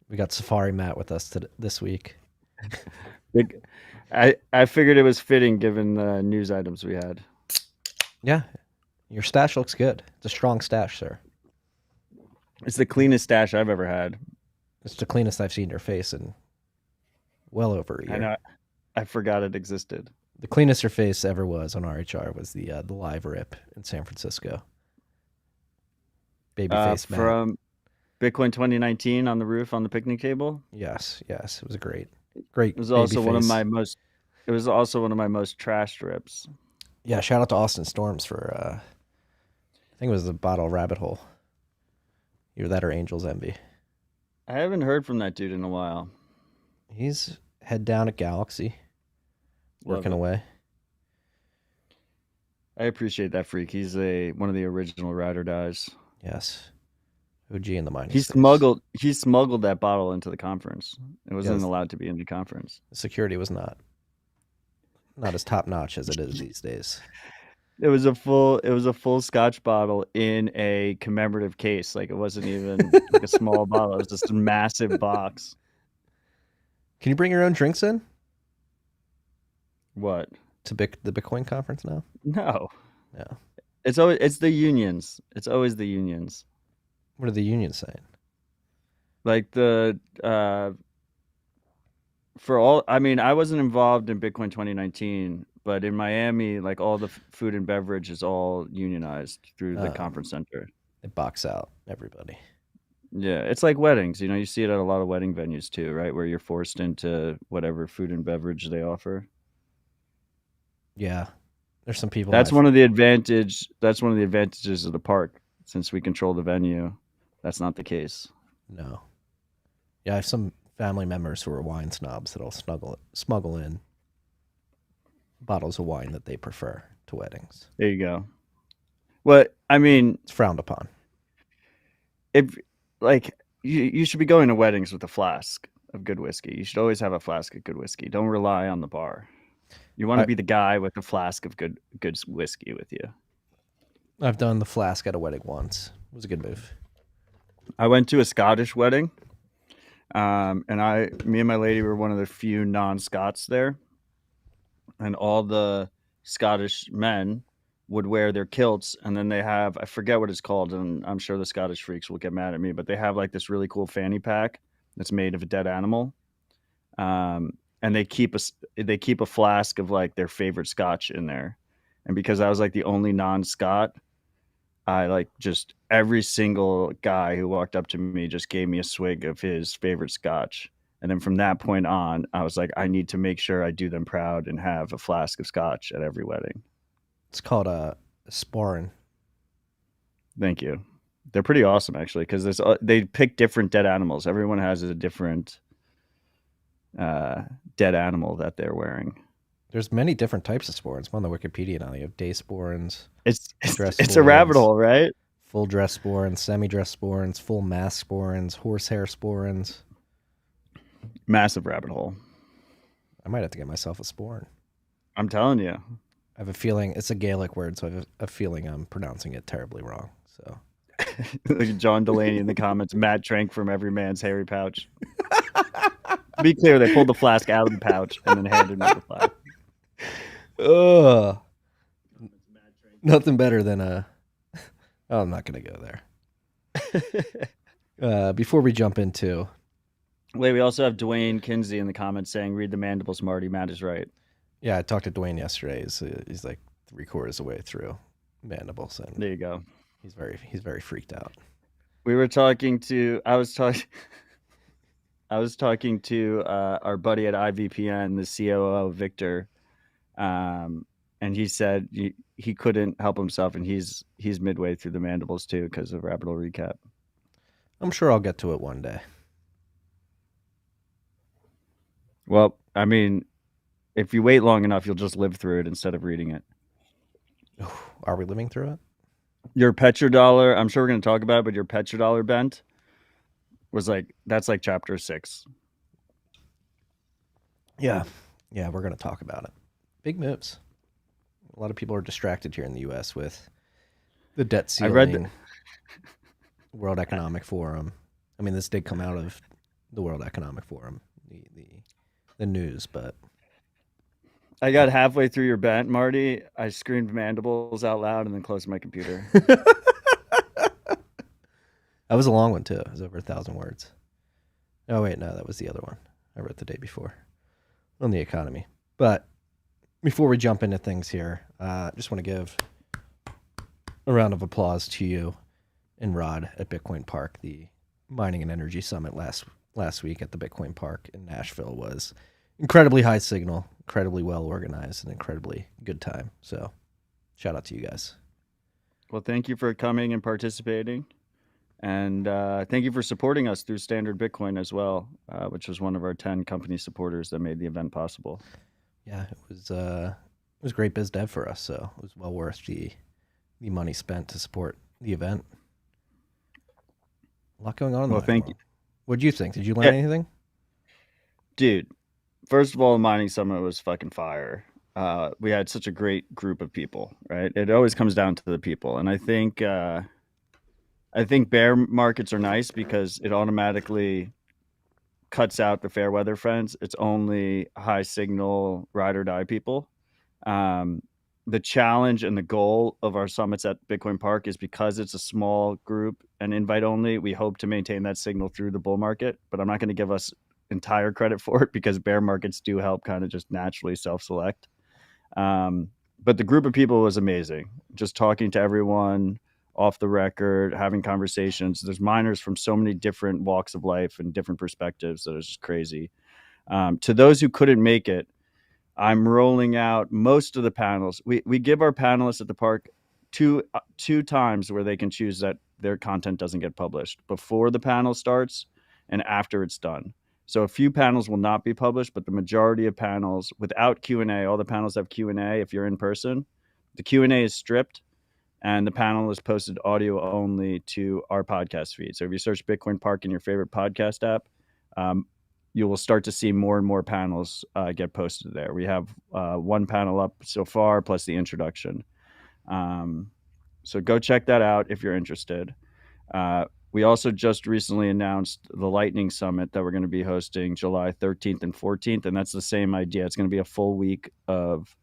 We got Safari Matt with us this week. I figured it was fitting given the news items we had. Yeah, your stash looks good. It's a strong stash, sir. It's the cleanest stash I've ever had. It's the cleanest I've seen your face in well over a I year. know. I forgot it existed. The cleanest your face ever was on RHR was the live rip in San Francisco. Babyface Matt. From Bitcoin 2019 on the roof on the picnic table. Yes, it was a great. It was also one of my most. It was also one of my most trashed rips. Yeah, shout out to Austin Storms for. I think it was the bottle Rabbit Hole. Either that or Angel's Envy. I haven't heard from that dude in a while. He's head down at Galaxy, working away. I appreciate that freak. He's one of the original ride or dies. Yes. OG in the mining He smuggled that bottle into the conference. It wasn't allowed to be in the conference. The security was not as top notch as it is these days. It was a full Scotch bottle in a commemorative case. Like it wasn't even like a small bottle. It was just a massive box. Can you bring your own drinks in? What? To the Bitcoin conference now? No. No. It's the unions. It's always the unions. What are the unions saying? Like I wasn't involved in Bitcoin 2019, but in Miami, like all the food and beverage is all unionized through the conference center. They box out everybody. Yeah, it's like weddings. You see it at a lot of wedding venues too, right? Where you're forced into whatever food and beverage they offer. Yeah. There's some people. That's one of the advantages of the park. Since we control the venue, that's not the case. No. Yeah, I have some family members who are wine snobs that'll smuggle in bottles of wine that they prefer to weddings. There you go. Well, I mean, it's frowned upon. If you should be going to weddings with a flask of good whiskey. You should always have a flask of good whiskey. Don't rely on the bar. You want to be the guy with a flask of good whiskey with you. I've done the flask at a wedding once. It was a good move. I went to a Scottish wedding, and me and my lady were one of the few non-Scots there, and all the Scottish men would wear their kilts, and then they have, I forget what it's called, and I'm sure the Scottish freaks will get mad at me, but they have like this really cool fanny pack that's made of a dead animal, and they keep a flask of like their favorite scotch in there. And because I was like the only non-Scot, I like just every single guy who walked up to me just gave me a swig of his favorite scotch. And then from that point on, I was like, I need to make sure I do them proud and have a flask of scotch at every wedding. It's called a sporran. Thank you. They're pretty awesome, actually, because they pick different dead animals. Everyone has a different dead animal that they're wearing. There's many different types of sporrans. I'm on the Wikipedia now. You have day sporrans. It's a rabbit hole, right? Full dress sporrans, semi-dress sporrans, full mask sporrans, horsehair sporrans. Massive rabbit hole. I might have to get myself a sporran. I'm telling you. I have a feeling it's a Gaelic word, so I have a feeling I'm pronouncing it terribly wrong. So, like John Delaney in the comments, Matt drank from every man's hairy pouch. To be clear, they pulled the flask out of the pouch and then handed me the flask. Ugh. Nothing better than a. Oh, I'm not going to go there. Before we jump into. Wait, we also have Dwayne Kinsey in the comments saying, read the Mandibles, Marty. Matt is right. Yeah, I talked to Dwayne yesterday. He's like 3/4 of the way through Mandibles. And there you go. He's very freaked out. We were talking to. I was talking to our buddy at IVPN, the COO, Victor. And he said he couldn't help himself, and he's midway through the Mandibles too because of Rabbit Hole Recap. I'm sure I'll get to it one day. Well, I mean, if you wait long enough, you'll just live through it instead of reading it. Are we living through it? Your petrodollar, I'm sure we're going to talk about it, but your petrodollar bent was that's like chapter 6. Yeah, we're going to talk about it. Big moves. A lot of people are distracted here in the U.S. with the debt ceiling, World Economic Forum. I mean, this did come out of the World Economic Forum, the news, but I got halfway through your bent, Marty. I screamed Mandibles out loud and then closed my computer. that was a long one too. It was over 1,000 words. Oh wait, no, that was the other one I wrote the day before on the economy. But before we jump into things here, I just want to give a round of applause to you and Rod at Bitcoin Park. The Mining and Energy Summit last week at the Bitcoin Park in Nashville was incredibly high signal, incredibly well organized, and incredibly good time. So shout out to you guys. Well, thank you for coming and participating. And thank you for supporting us through Standard Bitcoin as well, which was one of our 10 company supporters that made the event possible. Yeah, it was great biz dev for us, so it was well worth the money spent to support the event. A lot going on. Well, thank you. What did you think? Did you learn anything? Dude, first of all, the Mining Summit was fucking fire. We had such a great group of people, right? It always comes down to the people. And I think bear markets are nice because it automatically cuts out the fair weather friends. It's only high signal ride or die people. The challenge and the goal of our summits at Bitcoin Park is because it's a small group and invite only, we hope to maintain that signal through the bull market, but I'm not going to give us entire credit for it because bear markets do help kind of just naturally self-select. But the group of people was amazing. Just talking to everyone off the record, having conversations. There's miners from so many different walks of life and different perspectives that is just crazy. To those who couldn't make it, I'm rolling out most of the panels. We give our panelists at the park two times where they can choose that their content doesn't get published: before the panel starts and after it's done. So a few panels will not be published, but the majority of panels without Q&A, all the panels have Q&A if you're in person. The Q&A is stripped and the panel is posted audio only to our podcast feed. So if you search Bitcoin Park in your favorite podcast app, you will start to see more and more panels get posted there. We have one panel up so far, plus the introduction. So go check that out if you're interested. We also just recently announced the Lightning Summit that we're going to be hosting July 13th and 14th, and that's the same idea. It's going to be a full week of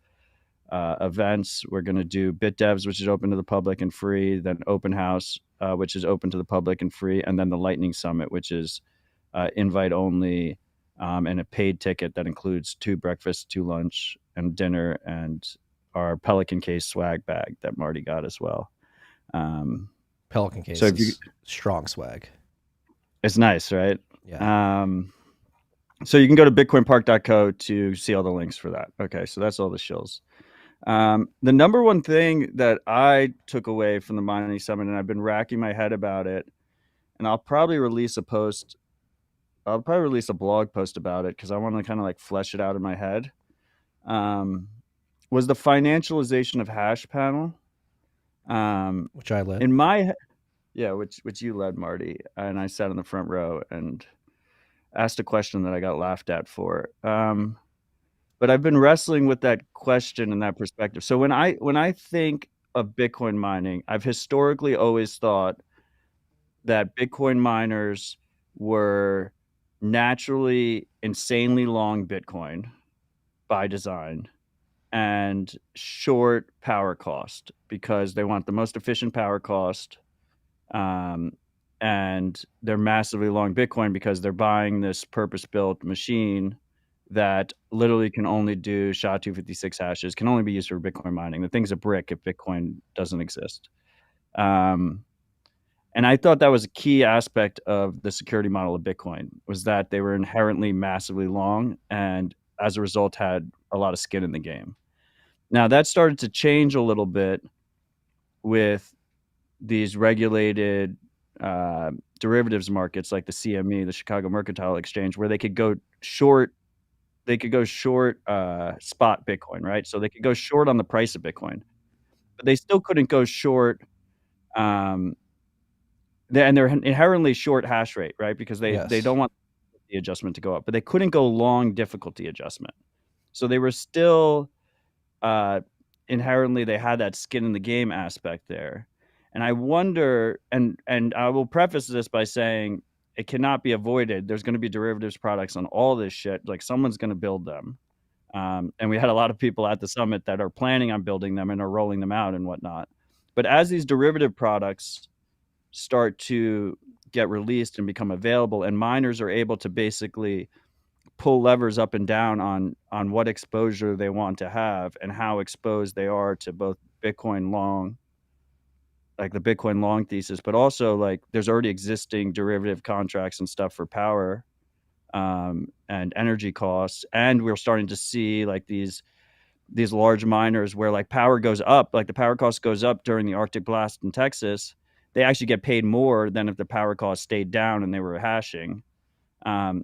events. We're going to do Bit Devs, which is open to the public and free, then Open House, which is open to the public and free, and then the Lightning Summit, which is invite only, and a paid ticket that includes 2 breakfasts, 2 lunch, and dinner, and our Pelican Case swag bag that Marty got as well. Pelican Case is strong swag. It's nice, right? Yeah. So you can go to bitcoinpark.co to see all the links for that. Okay, so that's all the shills. The number one thing that I took away from the Mining Summit, and I've been racking my head about it, and I'll probably release a blog post about it because I want to kind of like flesh it out in my head, was the financialization of hash panel. Which I led. Which you led, Marty, and I sat in the front row and asked a question that I got laughed at for. But I've been wrestling with that question and that perspective. So when I think of Bitcoin mining, I've historically always thought that Bitcoin miners were naturally insanely long Bitcoin by design and short power cost because they want the most efficient power cost. And they're massively long Bitcoin because they're buying this purpose-built machine that literally can only do SHA-256 hashes, can only be used for Bitcoin mining. The thing's a brick if Bitcoin doesn't exist. And I thought that was a key aspect of the security model of Bitcoin, was that they were inherently massively long and as a result had a lot of skin in the game. Now that started to change a little bit with these regulated derivatives markets like the CME, the Chicago Mercantile Exchange, where they could go short spot Bitcoin, right? So they could go short on the price of Bitcoin, but they still couldn't go short. And they're inherently short hash rate, right? Because they don't want the adjustment to go up, but they couldn't go long difficulty adjustment. So they were still inherently, they had that skin in the game aspect there. And I wonder, and I will preface this by saying it cannot be avoided. There's going to be derivatives products on all this shit. Like someone's going to build them. And we had a lot of people at the summit that are planning on building them and are rolling them out and whatnot. But as these derivative products start to get released and become available, and miners are able to basically pull levers up and down on what exposure they want to have and how exposed they are to both Bitcoin long, like the Bitcoin long thesis, but also like there's already existing derivative contracts and stuff for power and energy costs. And we're starting to see like these large miners where like power goes up, like the power cost goes up during the Arctic blast in Texas. They actually get paid more than if the power cost stayed down and they were hashing. I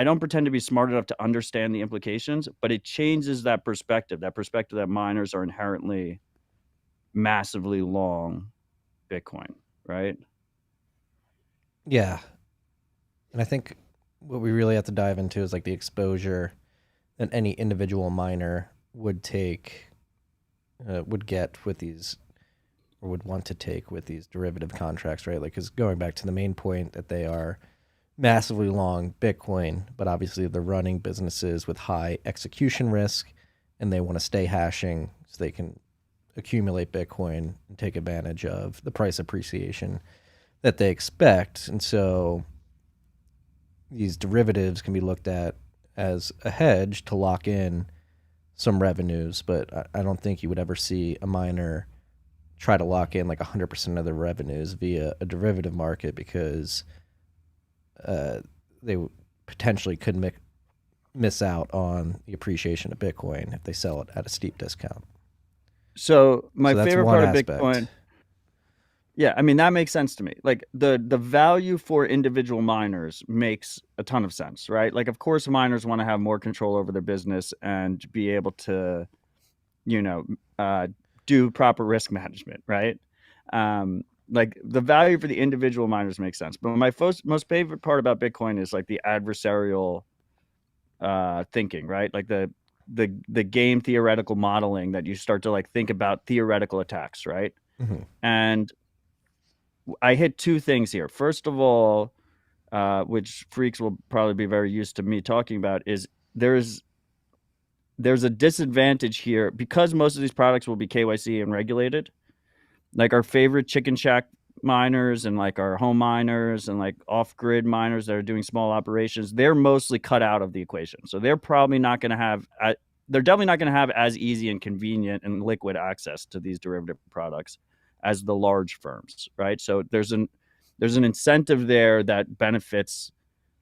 don't pretend to be smart enough to understand the implications, but it changes that perspective that miners are inherently massively long Bitcoin, right? Yeah. And I think what we really have to dive into is like the exposure that any individual miner would take, would get with these, or would want to take with these derivative contracts, right? Like, because going back to the main point that they are massively long Bitcoin, but obviously they're running businesses with high execution risk, and they want to stay hashing so they can accumulate Bitcoin and take advantage of the price appreciation that they expect. And so these derivatives can be looked at as a hedge to lock in some revenues, but I don't think you would ever see a miner try to lock in like 100% of their revenues via a derivative market, because they potentially could miss out on the appreciation of Bitcoin if they sell it at a steep discount. So my that's favorite one part of aspect. Bitcoin, yeah, I mean, that makes sense to me. Like the value for individual miners makes a ton of sense, right? Like, of course, miners want to have more control over their business and be able to, do proper risk management, right? Like the value for the individual miners makes sense. But my most favorite part about Bitcoin is like the adversarial thinking, right? Like the game theoretical modeling that you start to like think about theoretical attacks, right? Mm-hmm. And I hit two things here. First of all, which freaks will probably be very used to me talking about, is there's a disadvantage here because most of these products will be KYC and regulated. Like our favorite chicken shack miners and like our home miners and like off-grid miners that are doing small operations, they're mostly cut out of the equation. So they're probably not going to have, they're definitely not going to have as easy and convenient and liquid access to these derivative products as the large firms, right? So there's an incentive there that benefits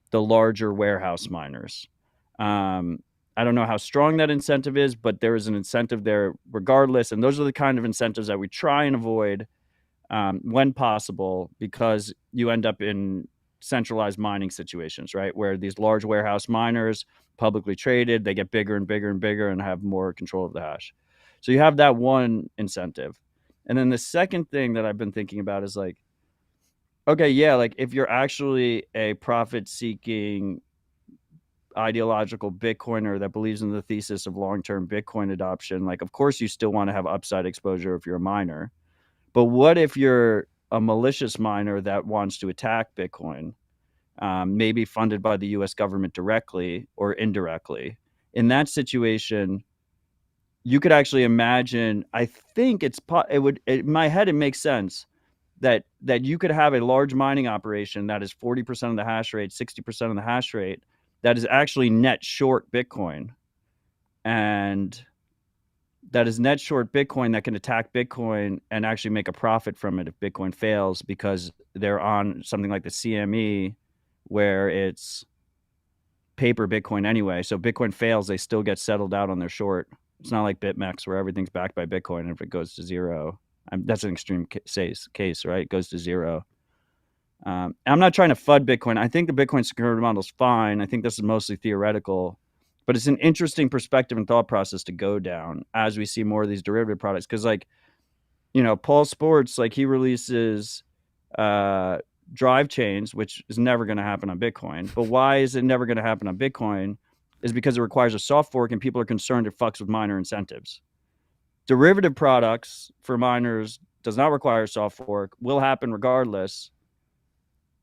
the larger warehouse miners. I don't know how strong that incentive is, but there is an incentive there regardless. And those are the kind of incentives that we try and avoid when possible, because you end up in centralized mining situations, right? Where these large warehouse miners, publicly traded, they get bigger and bigger and bigger and have more control of the hash. So you have that one incentive. And then the second thing that I've been thinking about is like, okay, yeah, like if you're actually a profit-seeking ideological Bitcoiner that believes in the thesis of long-term Bitcoin adoption, like of course you still want to have upside exposure if you're a miner. But what if you're a malicious miner that wants to attack Bitcoin, maybe funded by the US government directly or indirectly? In that situation, you could actually imagine, I think in my head, it makes sense that you could have a large mining operation that is 40% of the hash rate, 60% of the hash rate, that is actually net short Bitcoin. And that is net short Bitcoin that can attack Bitcoin and actually make a profit from it if Bitcoin fails, because they're on something like the CME where it's paper Bitcoin anyway. So Bitcoin fails, they still get settled out on their short. It's not like BitMEX where everything's backed by Bitcoin, and if it goes to zero, that's an extreme case, right? It goes to zero. I'm not trying to FUD Bitcoin. I think the Bitcoin security model is fine. I think this is mostly theoretical, but it's an interesting perspective and thought process to go down as we see more of these derivative products. Because like, Paul Sports, like he releases drive chains, which is never going to happen on Bitcoin. But why is it never going to happen on Bitcoin? Is because it requires a soft fork and people are concerned it fucks with miner incentives. Derivative products for miners does not require a soft fork, will happen regardless.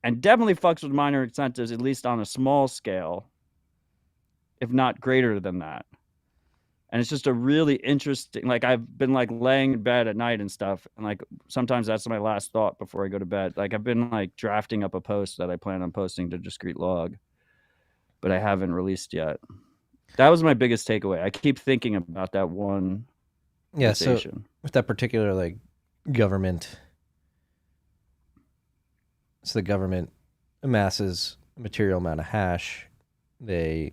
and definitely fucks with miner incentives, at least on a small scale, if not greater than that. And it's just a really interesting, like, I've been like laying in bed at night and stuff, and like sometimes that's my last thought before I go to bed. Like, I've been like drafting up a post that I plan on posting to Discrete Log, but I haven't released yet. That was my biggest takeaway. I keep thinking about that one Yeah, so quotation. with that particular like government, so the government amasses a material amount of hash. They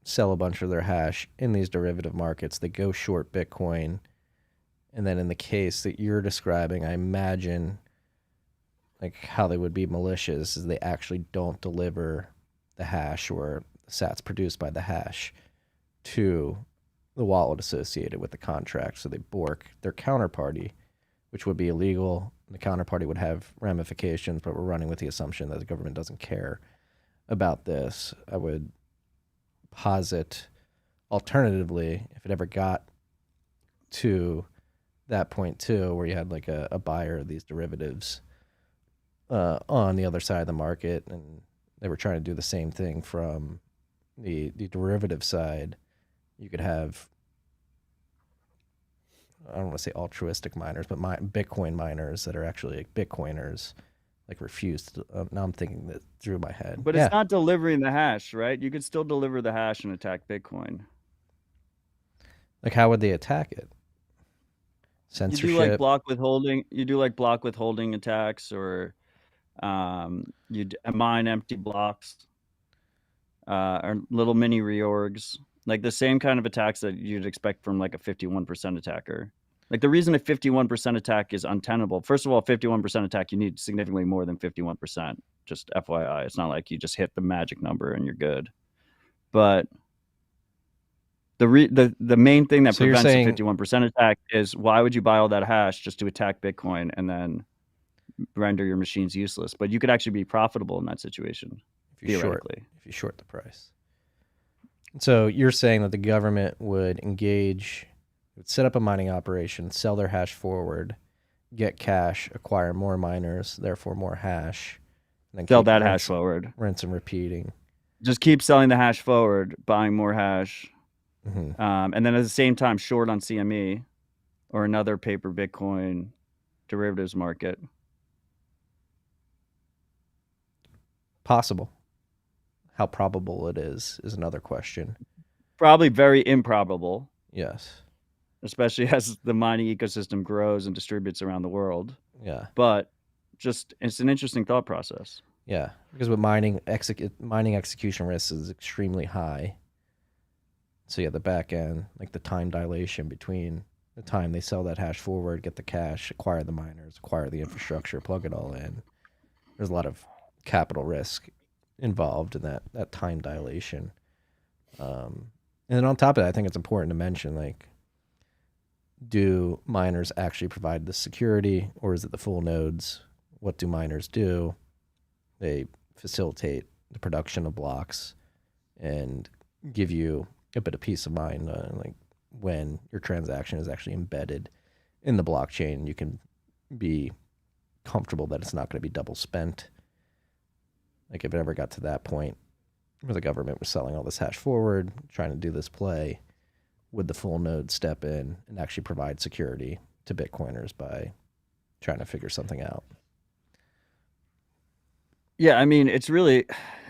sell a bunch of their hash in these derivative markets. They go short Bitcoin. And then in the case that you're describing, I imagine like how they would be malicious is they actually don't deliver the hash or the sats produced by the hash to the wallet associated with the contract. So they bork their counterparty, which would be illegal. The counterparty would have ramifications, but we're running with the assumption that the government doesn't care about this. I would posit, alternatively, if it ever got to that point too, where you had like a buyer of these derivatives on the other side of the market, and they were trying to do the same thing from the derivative side, you could have, I don't want to say altruistic miners, but Bitcoin miners that are actually like Bitcoiners, like refuse to. Now I'm thinking that through my head. But Yeah. it's not delivering the hash, right? You could still deliver the hash and attack Bitcoin. Like, how would they attack it? Censorship. You do like block withholding. You do like block withholding attacks, or you mine empty blocks, or little mini reorgs, like the same kind of attacks that you'd expect from like a 51% attacker. Like, the reason a 51% attack is untenable, first of all, 51% attack, you need significantly more than 51%. Just FYI, it's not like you just hit the magic number and you're good. But the main thing that prevents a 51% attack is, why would you buy all that hash just to attack Bitcoin and then render your machines useless? But you could actually be profitable in that situation, if you short the price. So you're saying that the government would engage, would set up a mining operation, sell their hash forward, get cash, acquire more miners, therefore more hash, and then sell that hash forward, rinse and repeating. Just keep selling the hash forward, buying more hash, and then at the same time short on CME or another paper Bitcoin derivatives market. Possible. How probable it is another question. Probably very improbable. Yes. Especially as the mining ecosystem grows and distributes around the world. Yeah. But just, it's an interesting thought process. Yeah, because with mining execution risk is extremely high. So yeah, the back end, like the time dilation between the time they sell that hash forward, get the cash, acquire the miners, acquire the infrastructure, plug it all in. There's a lot of capital risk involved in that time dilation. And then on top of that, I think it's important to mention, like, do miners actually provide the security, or is it the full nodes? What do miners do? They facilitate the production of blocks and give you a bit of peace of mind, like when your transaction is actually embedded in the blockchain, you can be comfortable that it's not going to be double spent. Like, if it ever got to that point where the government was selling all this hash forward, trying to do this play, would the full node step in and actually provide security to Bitcoiners by trying to figure something out? Yeah, I mean, it's really,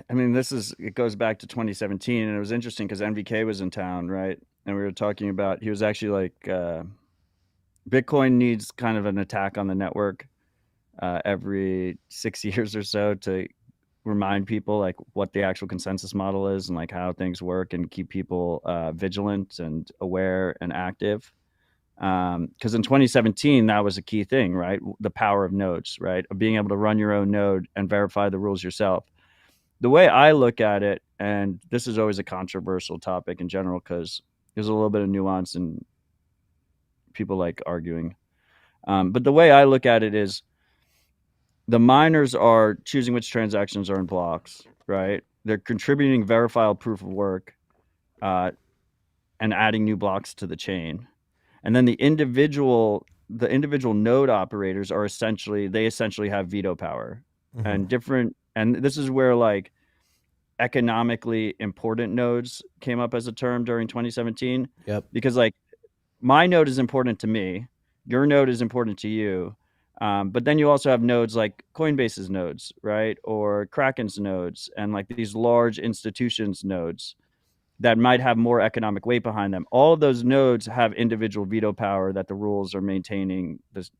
it goes back to 2017, and it was interesting because NVK was in town, right? And we were talking about, he was actually like, Bitcoin needs kind of an attack on the network every 6 years or so to remind people like what the actual consensus model is and like how things work, and keep people vigilant and aware and active. Because in 2017, that was a key thing, right? The power of nodes, right? Of being able to run your own node and verify the rules yourself. The way I look at it, and this is always a controversial topic in general because there's a little bit of nuance and people like arguing. But the way I look at it is, the miners are choosing which transactions are in blocks, right? They're contributing verifiable proof of work and adding new blocks to the chain. And then the individual node operators are essentially have veto power. And different And this is where like economically important nodes came up as a term during 2017. Yep. Because like my node is important to me, your node is important to you. But then you also have nodes like Coinbase's nodes, right? Or Kraken's nodes, and like these large institutions nodes that might have more economic weight behind them. All of those nodes have individual veto power that the rules are maintaining this,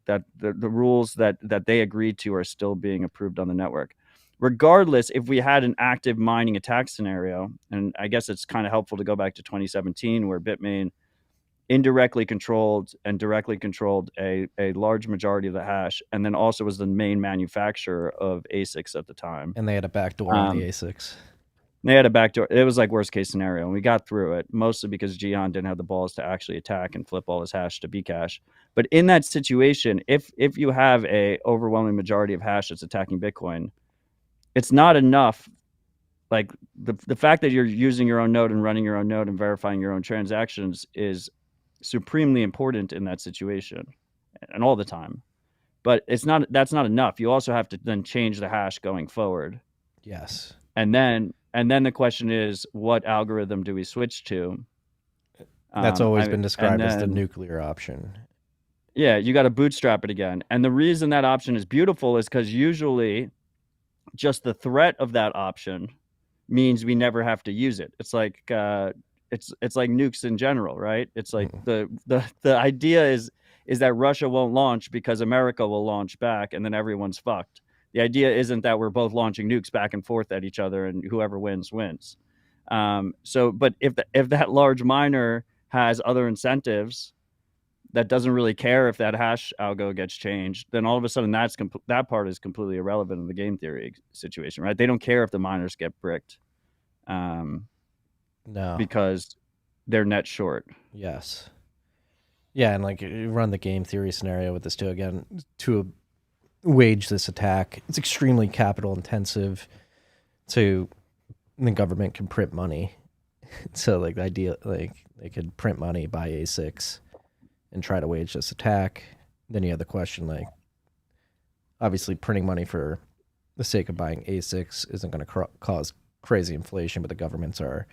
that the rules that they agreed to are still being approved on the network. Regardless, if we had an active mining attack scenario, and I guess it's kind of helpful to go back to 2017 where Bitmain indirectly controlled and directly controlled a large majority of the hash, and then also was the main manufacturer of ASICs at the time. And they had a backdoor on the ASICs. They had a backdoor. It was like worst case scenario, and we got through it mostly because Jihan didn't have the balls to actually attack and flip all his hash to Bcash. But in that situation, if you have a overwhelming majority of hash that's attacking Bitcoin, it's not enough. Like the fact that you're using your own node and running your own node and verifying your own transactions is supremely important in that situation, and all the time. But that's not enough. You also have to then change the hash going forward. Yes. And then the question is, what algorithm do we switch to? That's always been described as the nuclear option. Yeah, you got to bootstrap it again. And the reason that option is beautiful is because usually just the threat of that option means we never have to use it. It's like it's like nukes in general, right? It's like the idea is that Russia won't launch because America will launch back, and then everyone's fucked. The idea isn't that we're both launching nukes back and forth at each other and whoever wins wins. But if that large miner has other incentives that doesn't really care if that hash algo gets changed, then all of a sudden that part is completely irrelevant in the game theory situation, right? They don't care if the miners get bricked, no, because they're net short. Yes. Yeah, and like you run the game theory scenario with this too. Again, to wage this attack, it's extremely capital intensive. So the government can print money. So like the idea, like they could print money, buy ASICs, and try to wage this attack. Then you have the question, like, obviously printing money for the sake of buying ASICs isn't going to cause crazy inflation, but the governments are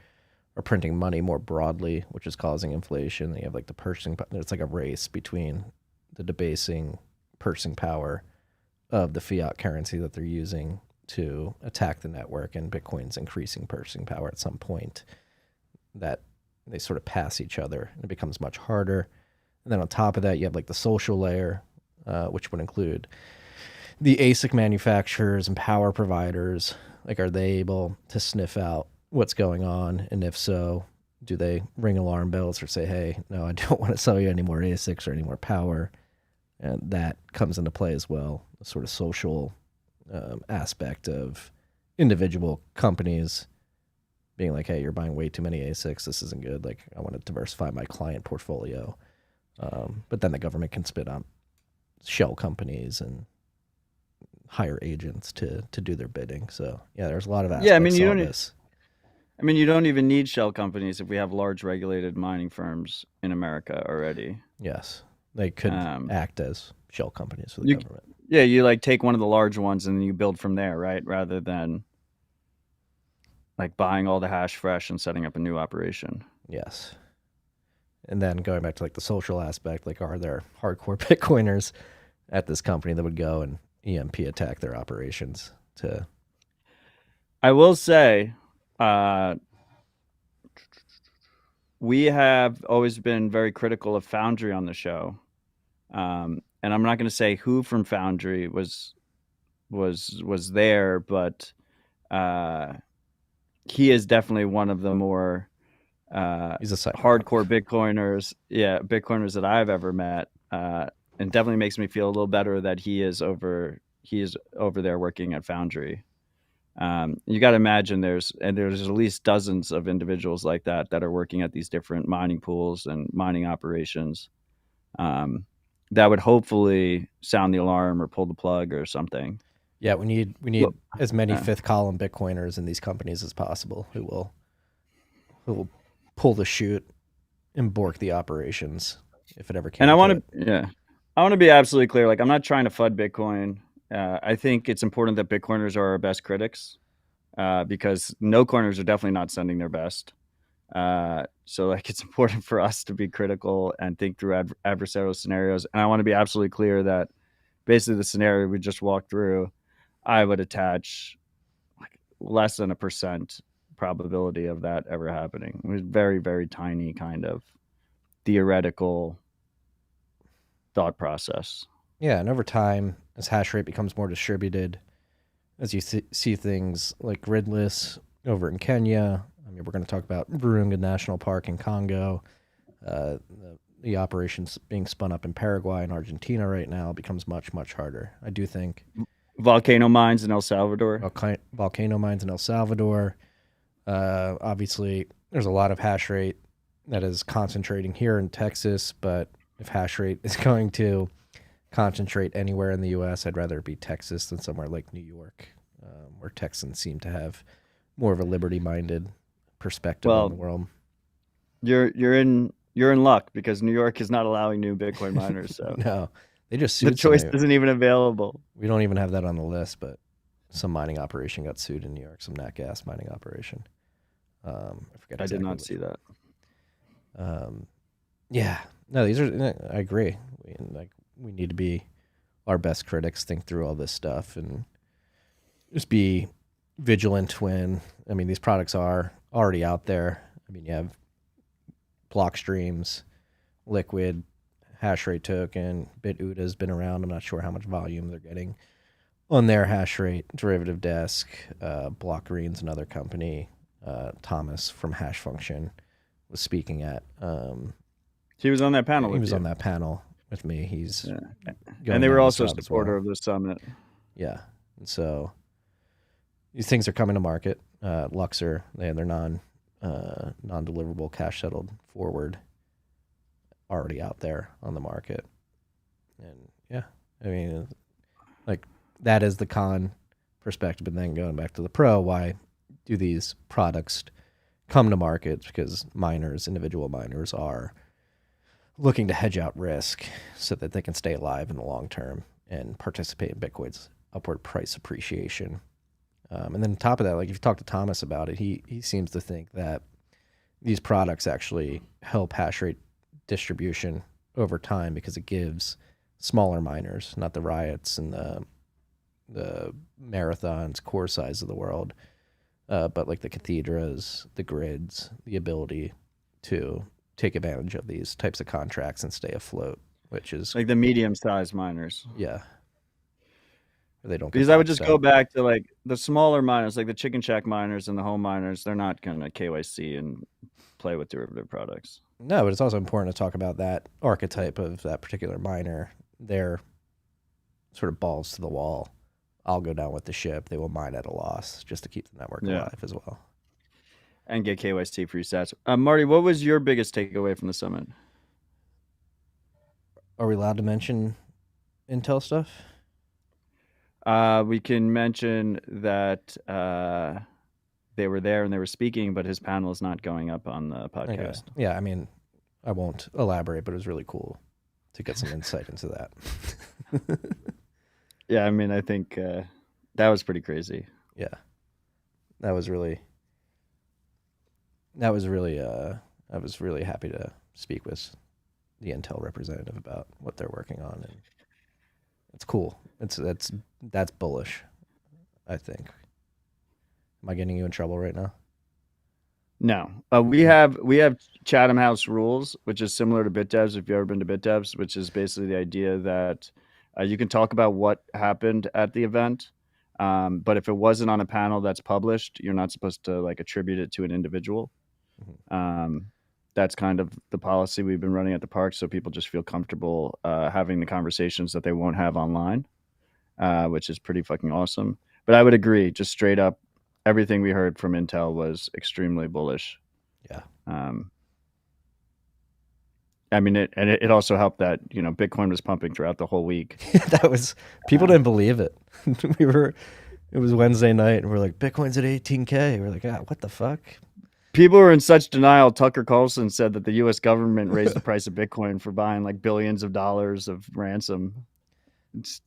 printing money more broadly, which is causing inflation. You have like the purchasing, it's like a race between the debasing purchasing power of the fiat currency that they're using to attack the network, and Bitcoin's increasing purchasing power at some point that they sort of pass each other, and it becomes much harder. And then on top of that, you have like the social layer, which would include the ASIC manufacturers and power providers. Like, are they able to sniff out what's going on? And if so, do they ring alarm bells or say, hey, no, I don't want to sell you any more ASICs or any more power? And that comes into play as well, the sort of social aspect of individual companies being like, hey, you're buying way too many ASICs. This isn't good. Like, I want to diversify my client portfolio. But then the government can spit on shell companies and hire agents to do their bidding. So yeah, there's a lot of aspects. Yeah, I mean, you don't even need shell companies if we have large regulated mining firms in America already. Yes, they could act as shell companies for the government. Yeah, you like take one of the large ones and you build from there, right? Rather than like buying all the hash fresh and setting up a new operation. Yes. And then going back to like the social aspect, like, are there hardcore Bitcoiners at this company that would go and EMP attack their operations to? I will say, we have always been very critical of Foundry on the show. And I'm not going to say who from Foundry was there, but he is definitely one of the more he's a hardcore Bitcoiners that I've ever met, and definitely makes me feel a little better that he is over there working at Foundry. You got to imagine there's at least dozens of individuals like that are working at these different mining pools and mining operations, that would hopefully sound the alarm or pull the plug or something. Yeah, we need as many fifth column Bitcoiners in these companies as possible who will pull the chute and bork the operations if it ever came. And I want to be absolutely clear. Like, I'm not trying to FUD Bitcoin. I think it's important that Bitcoiners are our best critics, because no coiners are definitely not sending their best. So like it's important for us to be critical and think through adversarial scenarios. And I want to be absolutely clear that basically the scenario we just walked through, I would attach like less than 1% probability of that ever happening. It was very, very tiny kind of theoretical thought process. Yeah, and over time, as hash rate becomes more distributed, as you see things like gridless over in Kenya. I mean, we're going to talk about Virunga National Park in Congo. The operations being spun up in Paraguay and Argentina right now becomes much, much harder. I do think volcano mines in El Salvador. Volcano mines in El Salvador. Obviously, there's a lot of hash rate that is concentrating here in Texas, but if hash rate is going to concentrate anywhere in the U.S., I'd rather it be Texas than somewhere like New York, where Texans seem to have more of a liberty-minded perspective on the world. You're in luck because New York is not allowing new Bitcoin miners. So no, they just sued the choice isn't even available. We don't even have that on the list, but some mining operation got sued in New York, some nat gas mining operation. I forget. I did not see that. Yeah, no, these are. I agree. We need to be our best critics, think through all this stuff, and just be vigilant when. I mean, these products are already out there. I mean, you have block streams, liquid, hash rate token, BitUda has been around. I'm not sure how much volume they're getting on their hash rate derivative desk. Block Green's another company. Thomas from Hash Function was speaking at. He was on that panel. He was on that panel with me. He's and they were also a supporter of the summit. Yeah, and so these things are coming to market. Luxor, they have their non-deliverable cash settled forward already out there on the market. And yeah, I mean, like that is the con perspective. And then going back to the pro, why do these products come to market? Because individual miners are looking to hedge out risk so that they can stay alive in the long term and participate in Bitcoin's upward price appreciation. And then on top of that, like if you talk to Thomas about it, he seems to think that these products actually help hash rate distribution over time because it gives smaller miners, not the Riots and the Marathons, core size of the world, but like the Cathedras, the grids, the ability to take advantage of these types of contracts and stay afloat, which is like the medium-sized miners. Yeah. They don't, because I would just go back to like the smaller miners, like the Chicken Shack miners and the home miners. They're not going to KYC and play with derivative products. No, but it's also important to talk about that archetype of that particular miner. They're sort of balls to the wall. I'll go down with the ship. They will mine at a loss just to keep the network alive as well. And get KYC free stats. Marty, what was your biggest takeaway from the summit? Are we allowed to mention Intel stuff? We can mention that they were there and they were speaking, but his panel is not going up on the podcast. Okay. Yeah, I mean, I won't elaborate, but it was really cool to get some insight into that. Yeah, I mean, I think that was pretty crazy. Yeah, I was really I was really happy to speak with the Intel representative about what they're working on, and it's cool. That's bullish, I think. Am I getting you in trouble right now? No, we have Chatham House rules, which is similar to BitDevs. If you've ever been to BitDevs, which is basically the idea that you can talk about what happened at the event, but if it wasn't on a panel that's published, you're not supposed to like attribute it to an individual. Mm-hmm. That's kind of the policy we've been running at the park, so people just feel comfortable having the conversations that they won't have online, which is pretty fucking awesome. But I would agree, just straight up, everything we heard from Intel was extremely bullish. Yeah. I mean, it also helped that, you know, Bitcoin was pumping throughout the whole week. People didn't believe it. It was Wednesday night and we're like, Bitcoin's at 18K. We're like, what the fuck? People were in such denial. Tucker Carlson said that the U.S. government raised the price of Bitcoin for buying like billions of dollars of ransom.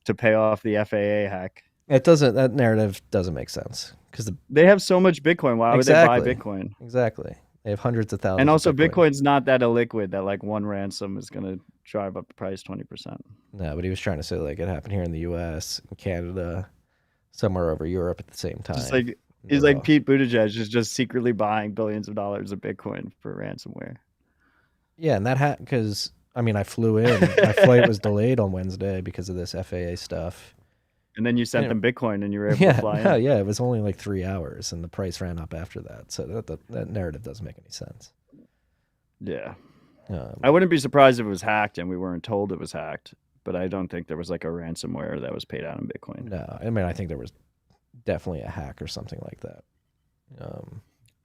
to pay off the FAA hack. That narrative doesn't make sense because they have so much Bitcoin. Why would they buy Bitcoin? Exactly. They have hundreds of thousands. And also, of Bitcoin. Bitcoin's not that illiquid that like one ransom is going to drive up the price 20%. No, but he was trying to say like it happened here in the U.S., Canada, somewhere over Europe at the same time. Just like he's like Pete Buttigieg is just secretly buying billions of dollars of Bitcoin for ransomware. Yeah, and that because I mean I flew in. My flight was delayed on Wednesday because of this FAA stuff. And then you sent them Bitcoin and you were able to fly in. Yeah, it was only like 3 hours and the price ran up after that. So that narrative doesn't make any sense. Yeah. I wouldn't be surprised if it was hacked and we weren't told it was hacked, but I don't think there was like a ransomware that was paid out in Bitcoin. No, I mean, I think there was definitely a hack or something like that.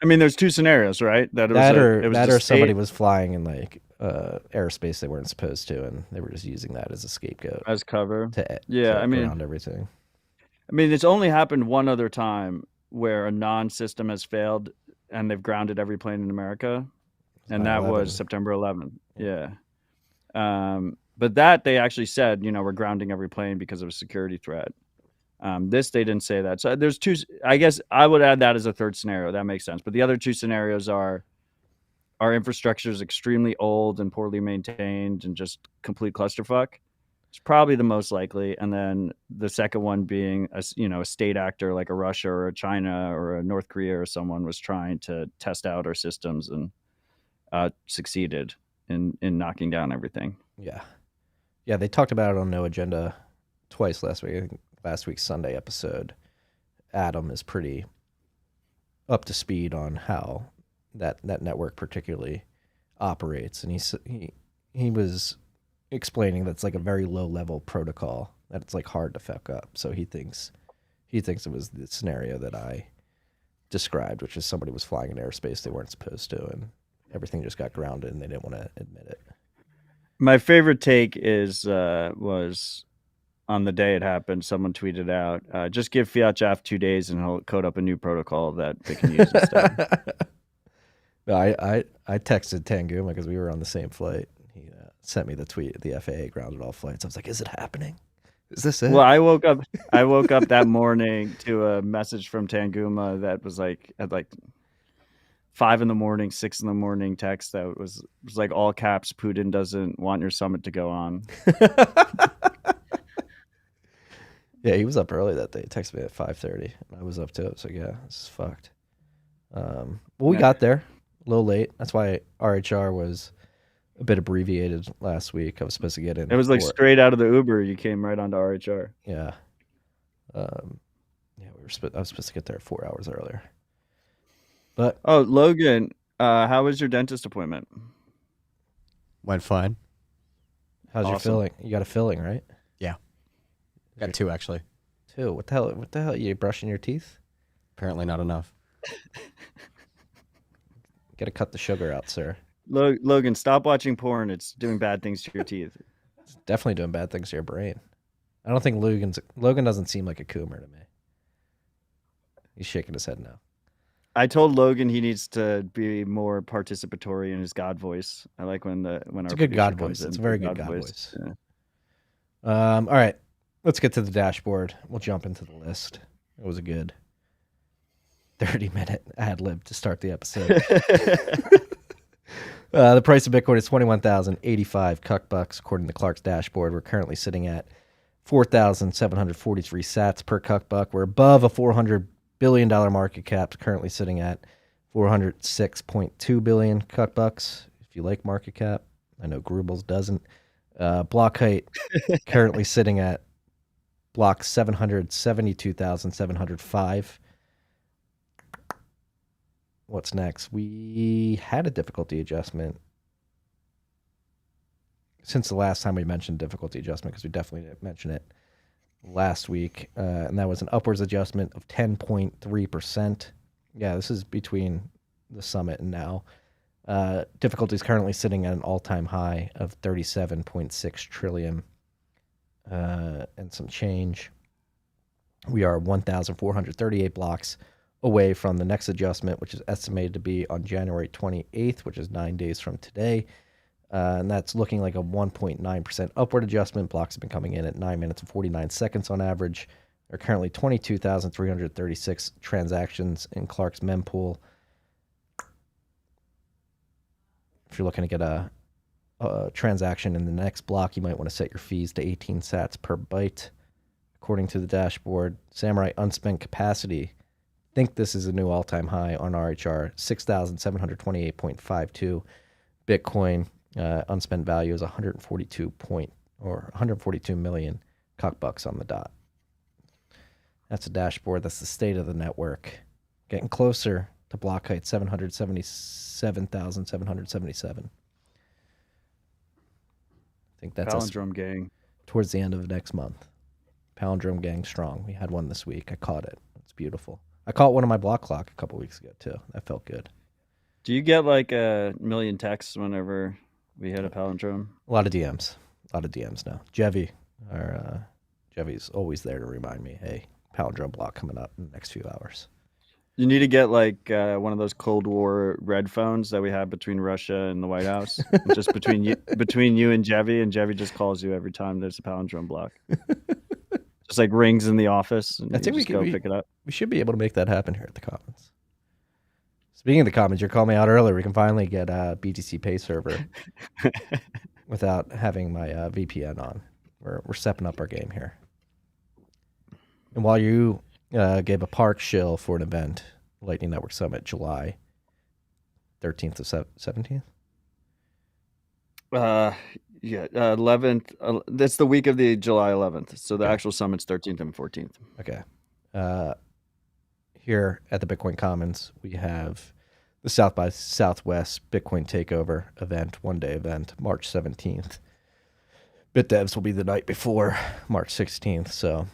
I mean, there's two scenarios, right? That or somebody was flying in like airspace they weren't supposed to, and they were just using that as a scapegoat, as cover. To ground everything. I mean, it's only happened one other time where a non-system has failed, and they've grounded every plane in America, and that was September 11th. Yeah. But that they actually said, we're grounding every plane because of a security threat. This they didn't say that. So there's two. I guess I would add that as a third scenario. That makes sense. But the other two scenarios are our infrastructure is extremely old and poorly maintained and just complete clusterfuck. It's probably the most likely. And then the second one being a state actor like a Russia or a China or a North Korea or someone was trying to test out our systems and succeeded in knocking down everything. Yeah. Yeah, they talked about it on No Agenda twice last week. I think last week's Sunday episode, Adam is pretty up to speed on how that network particularly operates, and he was explaining that's like a very low level protocol that it's like hard to fuck up. So he thinks it was the scenario that I described, which is somebody was flying in airspace they weren't supposed to, and everything just got grounded, and they didn't want to admit it. My favorite take was on the day it happened, someone tweeted out, just give Fiat Jeff 2 days and he'll code up a new protocol that they can use instead. No, I texted Tanguma because we were on the same flight. He sent me the tweet, the FAA grounded all flights. I was like, is it happening? Is this it? Well, I woke up that morning to a message from Tanguma that was like at like 5 a.m, 6 a.m. text that was like all caps, Putin doesn't want your summit to go on. Yeah, he was up early that day. He texted me at 5:30. I was up too. I was like, yeah, this is fucked. We got there a little late. That's why RHR was a bit abbreviated last week. I was supposed to get in. It was like straight out of the Uber. You came right onto RHR. Yeah. I was supposed to get there 4 hours earlier. But Logan, how was your dentist appointment? Went fine. How's your filling? You got a filling, right? Yeah. Got 2 actually. 2? What the hell? You brushing your teeth? Apparently not enough. Got to cut the sugar out, sir. Logan, stop watching porn. It's doing bad things to your teeth. It's definitely doing bad things to your brain. I don't think Logan doesn't seem like a coomer to me. He's shaking his head no. I told Logan he needs to be more participatory in his God voice. I like when it's a good God voice. It's a very good God voice. Yeah. All right, let's get to the dashboard. We'll jump into the list. It was a good 30-minute ad lib to start the episode. The price of Bitcoin is 21,085 cuck-bucks according to Clark's dashboard. We're currently sitting at 4,743 sats per cuck-buck. We're above a $400 billion market cap, currently sitting at 406.2 billion cuck-bucks. If you like market cap, I know Grubels doesn't. Block height currently sitting at block 772,705. What's next? We had a difficulty adjustment since the last time we mentioned difficulty adjustment, because we definitely didn't mention it last week, and that was an upwards adjustment of 10.3%. Yeah, this is between the summit and now. Difficulty is currently sitting at an all-time high of 37.6 trillion and some change. We are 1,438 blocks away from the next adjustment, which is estimated to be on January 28th, which is 9 days from today. And that's looking like a 1.9% upward adjustment. Blocks have been coming in at 9 minutes and 49 seconds on average. There are currently 22,336 transactions in Clark's mempool. If you're looking to get a transaction in the next block, you might want to set your fees to 18 sats per byte. According to the dashboard, Samurai unspent capacity, think this is a new all-time high on RHR, 6,728.52 Bitcoin. Unspent value is 142 million cockbucks on the dot. That's a dashboard. That's the state of the network. Getting closer to block height 777,777. I think that's Palindrome gang. Towards the end of next month. Palindrome gang strong. We had one this week. I caught it. It's beautiful. I caught one on my block clock a couple weeks ago too. That felt good. Do you get like a million texts whenever we hit a palindrome? A lot of DMs. Now. Jevy's always there to remind me, hey, palindrome block coming up in the next few hours. You need to get like one of those Cold War red phones that we have between Russia and the White House, just between you and Jevy, and Jevy just calls you every time there's a palindrome block. Just like rings in the office, and I think we can pick it up. We should be able to make that happen here at the Commons. Speaking of the Commons, you called me out earlier. We can finally get a BTC Pay server without having my VPN on. We're stepping up our game here. And while you gave a park shill for an event, Lightning Network Summit, July 13th to 17th? Yeah, 11th. That's the week of the July 11th. So the actual summit's 13th and 14th. Okay. Here at the Bitcoin Commons, we have the South by Southwest Bitcoin Takeover event, one-day event, March 17th. BitDevs will be the night before, March 16th. So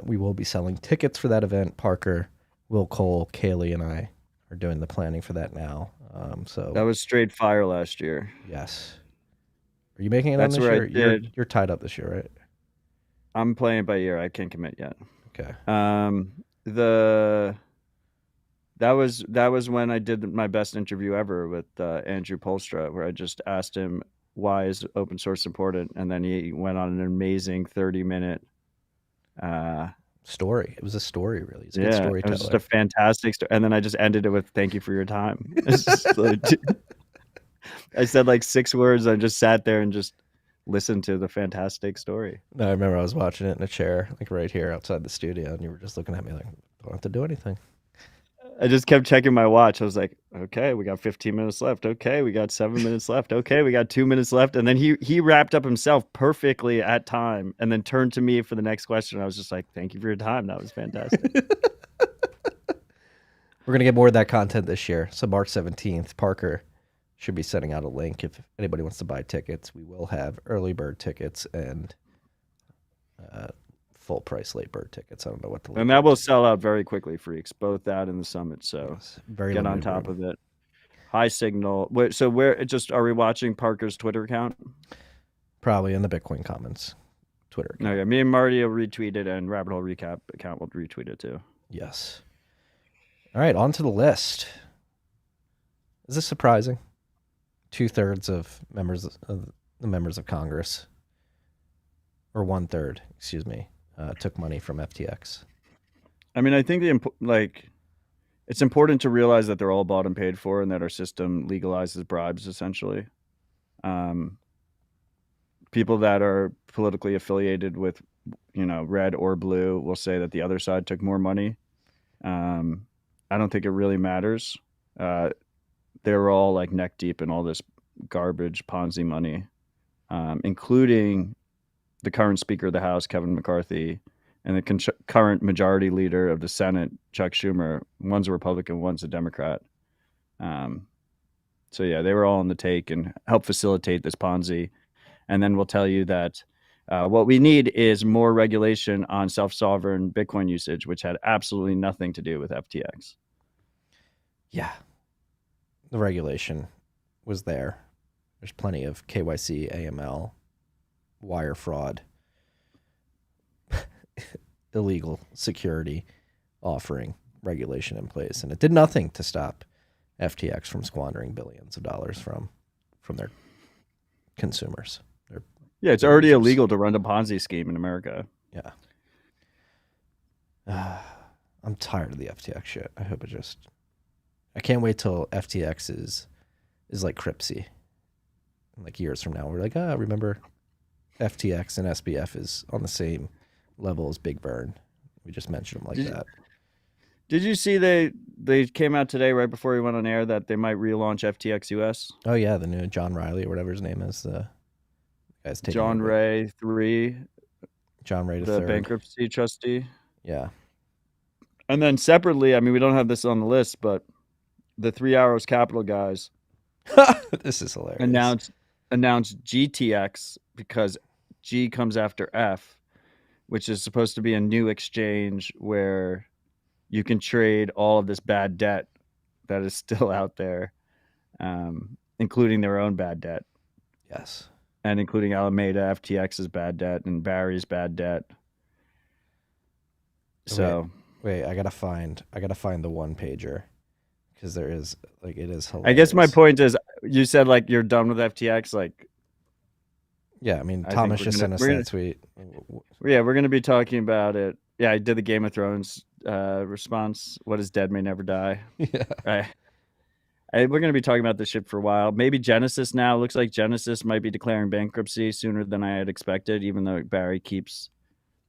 we will be selling tickets for that event. Parker, Will Cole, Kaylee, and I are doing the planning for that now. So that was straight fire last year. Yes. Are you making it That's on this where year? You're tied up this year, right? I'm playing by ear. I can't commit yet. Okay. That was when I did my best interview ever with Andrew Polstra, where I just asked him why is open source important, and then he went on an amazing 30-minute story. It was a story, really. It's a good storyteller. It was just a fantastic story. And then I just ended it with "Thank you for your time." I said like 6 words. I just sat there and just listened to the fantastic story. No, I remember I was watching it in a chair, like right here outside the studio, and you were just looking at me like, "Don't have to do anything." I just kept checking my watch. I was like, "Okay, we got 15 minutes left. Okay, we got 7 minutes left. Okay, we got 2 minutes left." And then he wrapped up himself perfectly at time, and then turned to me for the next question. I was just like, "Thank you for your time. That was fantastic." We're gonna get more of that content this year. So March 17th, Parker should be sending out a link if anybody wants to buy tickets. We will have early bird tickets and full price late bird tickets. I don't know what the and that will sell out very quickly, freaks. Both that and the summit. So very get on top of it. High signal. So are we watching Parker's Twitter account? Probably in the Bitcoin Commons Twitter account. No, yeah. Me and Marty will retweet it, and Rabbit Hole Recap account will retweet it too. Yes. All right, on to the list. Is this surprising? 2/3 of the members of Congress, or 1/3, excuse me, took money from FTX. I mean, I think it's important to realize that they're all bought and paid for, and that our system legalizes bribes essentially. People that are politically affiliated with, red or blue will say that the other side took more money. I don't think it really matters. They were all like neck deep in all this garbage Ponzi money, including the current Speaker of the House, Kevin McCarthy, and the current majority leader of the Senate, Chuck Schumer. One's a Republican, one's a Democrat. So yeah, they were all on the take and helped facilitate this Ponzi. And then we'll tell you that what we need is more regulation on self-sovereign Bitcoin usage, which had absolutely nothing to do with FTX. Yeah. The regulation was there. There's plenty of KYC, AML, wire fraud, illegal security offering regulation in place. And it did nothing to stop FTX from squandering billions of dollars from their consumers. Yeah, it's already illegal to run a Ponzi scheme in America. Yeah. I'm tired of the FTX shit. I hope I can't wait till FTX is like Cripsy. Like years from now, we're like, remember FTX and SBF is on the same level as Big Burn. We just mentioned them like that. Did you see they came out today right before we went on air that they might relaunch FTX US? Oh yeah, the new John Riley or whatever his name is. The guy's taking John over. Ray 3. John Ray the III. bankruptcy trustee. Yeah. And then separately, I mean, we don't have this on the list, but the 3 Arrows Capital guys This is hilarious. announced GTX because G comes after F, which is supposed to be a new exchange where you can trade all of this bad debt that is still out there, including their own bad debt. Yes. And including Alameda, FTX's bad debt, and Barry's bad debt. So wait, I gotta find the one pager because there is it is hilarious. I guess my point is, you said like you're done with FTX, like. Yeah, I mean, Thomas just sent us that tweet. Yeah, we're gonna be talking about it. Yeah, I did the Game of Thrones response. What is dead may never die. Yeah. Right. We're going to be talking about this shit for a while. Maybe Genesis now. Looks like Genesis might be declaring bankruptcy sooner than I had expected, even though Barry keeps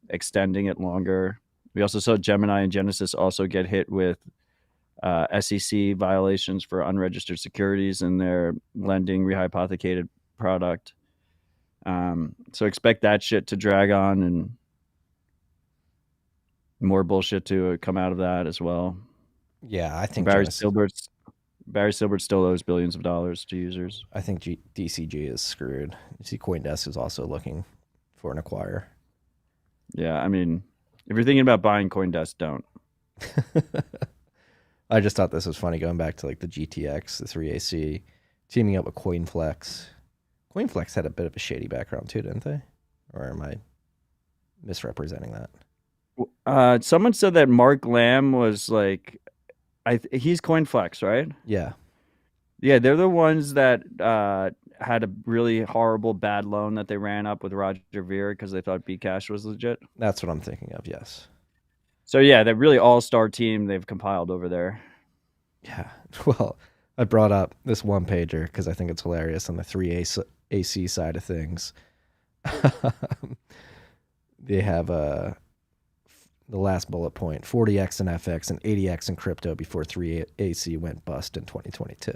extending it longer. We also saw Gemini and Genesis also get hit with SEC violations for unregistered securities in their lending rehypothecated product. So expect that shit to drag on and more bullshit to come out of that as well. Yeah, I think Barry Silbert still owes billions of dollars to users. I think DCG is screwed. You see, CoinDesk is also looking for an acquirer. Yeah, I mean, if you're thinking about buying CoinDesk, don't. I just thought this was funny going back to like the GTX, the 3AC, teaming up with CoinFlex. CoinFlex had a bit of a shady background too, didn't they? Or am I misrepresenting that? Someone said that Mark Lamb was like, he's CoinFlex, right? Yeah. Yeah, they're the ones that had a really horrible bad loan that they ran up with Roger Ver because they thought Bcash was legit. That's what I'm thinking of, yes. So yeah, that really all-star team they've compiled over there. Yeah. Well, I brought up this one pager because I think it's hilarious on the 3AC side of things. They have the last bullet point, 40x in FX and 80x in crypto before 3AC went bust in 2022.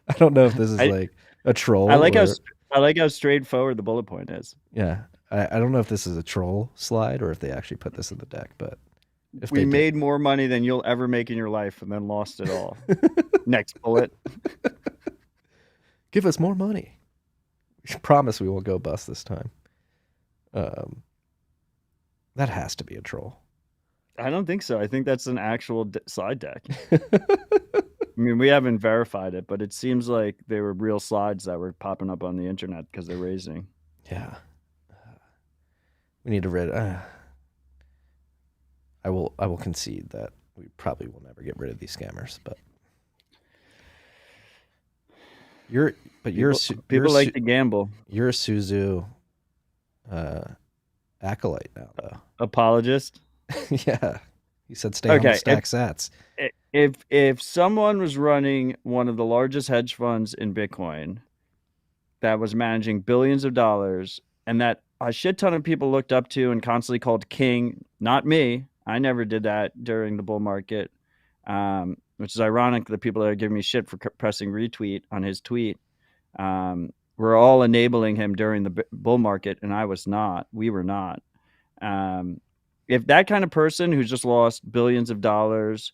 I don't know if this is like a troll. I like how straightforward the bullet point is. Yeah. I don't know if this is a troll slide or if they actually put this in the deck, but if we made more money than you'll ever make in your life and then lost it all. Next bullet. Give us more money. We promise we won't go bust this time. That has to be a troll. I don't think so. I think that's an actual slide deck. I mean, we haven't verified it, but it seems like they were real slides that were popping up on the internet because they're raising. Yeah. We need to I will concede that we probably will never get rid of these scammers, but people like to gamble. You're a Suzu acolyte now, though. Apologist. Yeah, he said stay on the stack sats. If someone was running one of the largest hedge funds in Bitcoin that was managing billions of dollars and that a shit ton of people looked up to and constantly called king, not me. I never did that during the bull market, which is ironic. The people that are giving me shit for pressing retweet on his tweet were all enabling him during the bull market, and I was not. We were not. If that kind of person who's just lost billions of dollars,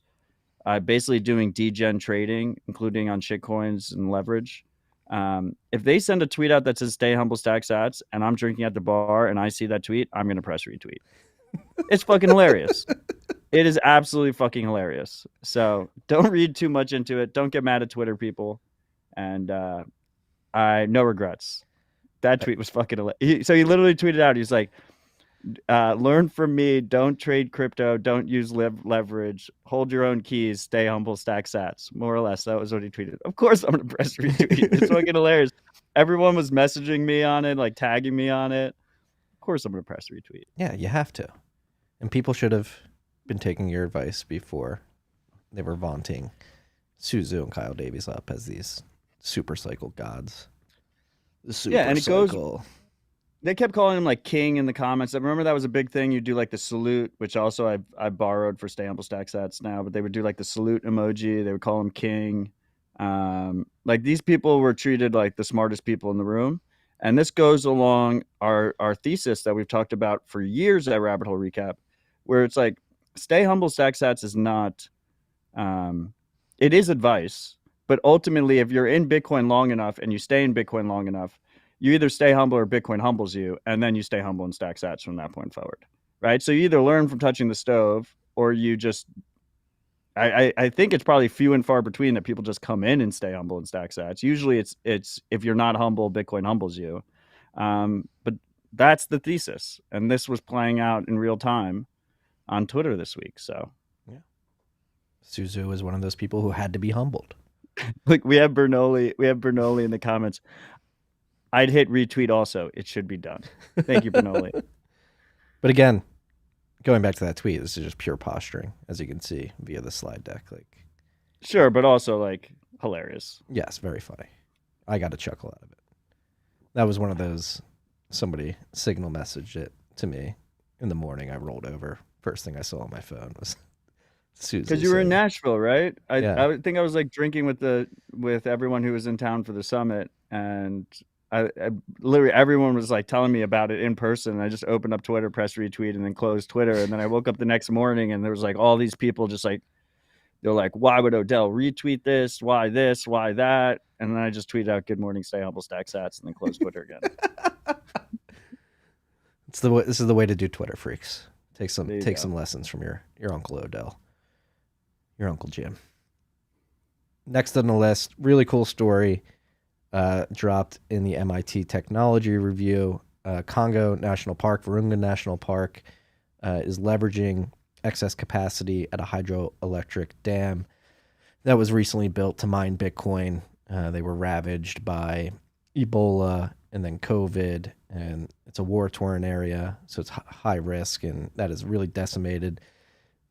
basically doing degen trading, including on shitcoins and leverage, if they send a tweet out that says stay humble stack sats and I'm drinking at the bar and I see that tweet, I'm going to press retweet. It's fucking hilarious. It is absolutely fucking hilarious. So don't read too much into it. Don't get mad at Twitter people. And no regrets. That tweet was fucking hilarious. So he literally tweeted out, he's like, Learn from me. Don't trade crypto. Don't use leverage. Hold your own keys. Stay humble. Stack sats. More or less, that was what he tweeted. Of course, I'm gonna press retweet. It's fucking hilarious. Everyone was messaging me on it, like tagging me on it. Of course, I'm gonna press retweet. Yeah, you have to. And people should have been taking your advice before they were vaunting Suzu and Kyle Davies up as these super cycle gods. The super and it cycle. goes. They kept calling him like king in the comments. I remember that was a big thing. You do like the salute, which also I borrowed for Stay Humble Stack Sats now, but they would do like the salute emoji. They would call him king. Like these people were treated like the smartest people in the room. And this goes along our thesis that we've talked about for years at Rabbit Hole Recap, where it's like Stay Humble Stack Sats is not, it is advice, but ultimately if you're in Bitcoin long enough and you stay in Bitcoin long enough, you either stay humble or Bitcoin humbles you, and then you stay humble and stack sats from that point forward, right? So you either learn from touching the stove, or you just, I think it's probably few and far between that people just come in and stay humble and stack sats. Usually it's if you're not humble, Bitcoin humbles you. But that's the thesis, and this was playing out in real time on Twitter this week. So yeah, Suzu is one of those people who had to be humbled. Like we have Bernoulli in the comments. I'd hit retweet also. It should be done. Thank you, Bernoulli. But again, going back to that tweet, this is just pure posturing, as you can see via the slide deck. Like, sure, but also like hilarious. Yes, very funny. I got a chuckle out of it. That was one of those, somebody signal messaged it to me in the morning. I rolled over. First thing I saw on my phone was Suzu. Because you were in Nashville, right? Yeah. I think I was like drinking with everyone who was in town for the summit, and I literally everyone was like telling me about it in person. I just opened up Twitter, press retweet, and then closed Twitter. And then I woke up the next morning and there was like all these people just like, they're like, why would Odell retweet this? Why this? Why that? And then I just tweeted out, good morning, stay humble, stack sats, and then closed Twitter again. This is the way to do Twitter, freaks. Take some go. lessons from your Uncle Odell, your Uncle Jim. Next on the list, really cool story. Dropped in the MIT Technology Review. Congo National Park, Virunga National Park, is leveraging excess capacity at a hydroelectric dam that was recently built to mine Bitcoin. They were ravaged by Ebola and then COVID, and it's a war-torn area, so it's high risk, and that has really decimated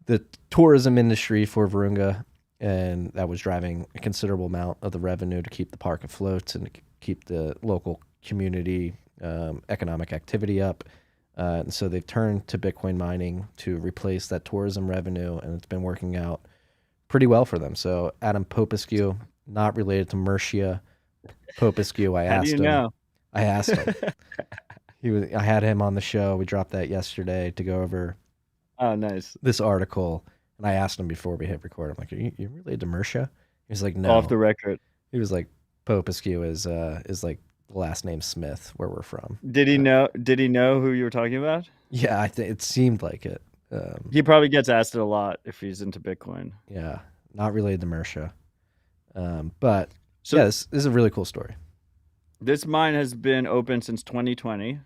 the tourism industry for Virunga. And that was driving a considerable amount of the revenue to keep the park afloat and to keep the local community economic activity up. And so they've turned to Bitcoin mining to replace that tourism revenue, and it's been working out pretty well for them. So Adam Popescu, not related to Mercia Popescu, I asked him. I asked him. I had him on the show. We dropped that yesterday to go over this article. And I asked him before we hit record, I'm like, are you related to Mercia? He was like, no. Off the record. He was like, Popescu is like the last name Smith, where we're from. Did he know who you were talking about? Yeah, I think it seemed like it. He probably gets asked it a lot if he's into Bitcoin. Yeah, not related to Mercia. But so, yeah, this is a really cool story. This mine has been open since 2020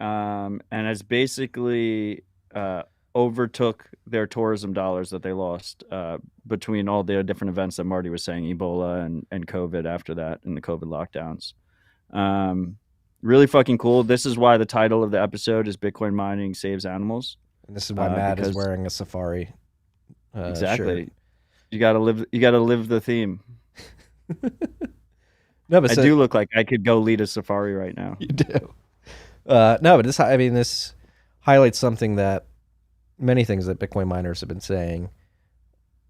and has basically overtook their tourism dollars that they lost between all the different events that Marty was saying, Ebola and COVID after that, and the COVID lockdowns. Really fucking cool. This is why the title of the episode is Bitcoin Mining Saves Animals. And this is why Matt is wearing a safari exactly. shirt. You gotta live the theme. No, but I do look like I could go lead a safari right now. You do. No, but this highlights something that many things that Bitcoin miners have been saying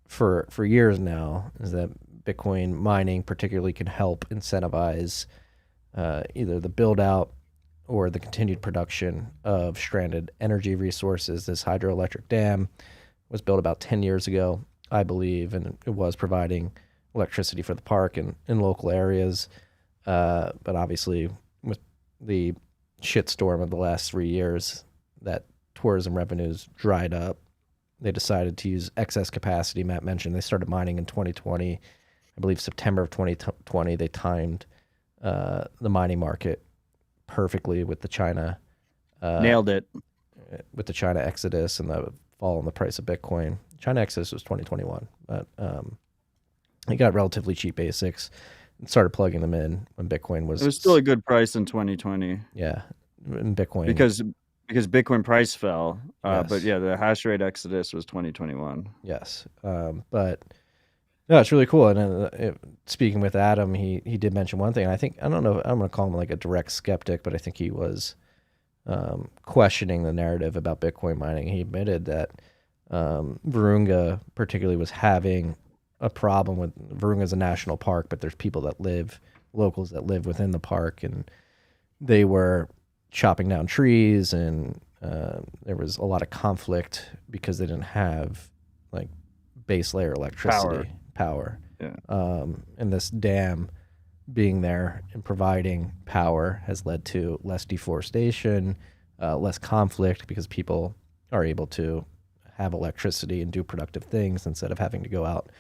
for years now, is that Bitcoin mining particularly can help incentivize either the build out or the continued production of stranded energy resources. This hydroelectric dam was built about 10 years ago, I believe, and it was providing electricity for the park and in local areas. But obviously with the shitstorm of the last 3 years, that tourism revenues dried up. They decided to use excess capacity. Matt mentioned they started mining in 2020. I believe September of 2020, they timed the mining market perfectly with the China. Nailed it. with the China exodus and the fall in the price of Bitcoin. China exodus was 2021, but he got relatively cheap ASICs and started plugging them in when Bitcoin was. It was still a good price in 2020. Yeah, in Bitcoin because Bitcoin price fell. Yes. But yeah, the hash rate exodus was 2021. Yes, but no, it's really cool. And speaking with Adam, he did mention one thing. I don't know. I'm going to call him like a direct skeptic, but I think he was questioning the narrative about Bitcoin mining. He admitted that Virunga particularly was having a problem with Virunga is a national park, but there's locals that live within the park, and they were chopping down trees, and there was a lot of conflict because they didn't have like base layer electricity power. Yeah. And this dam being there and providing power has led to less deforestation, less conflict, because people are able to have electricity and do productive things instead of having to go out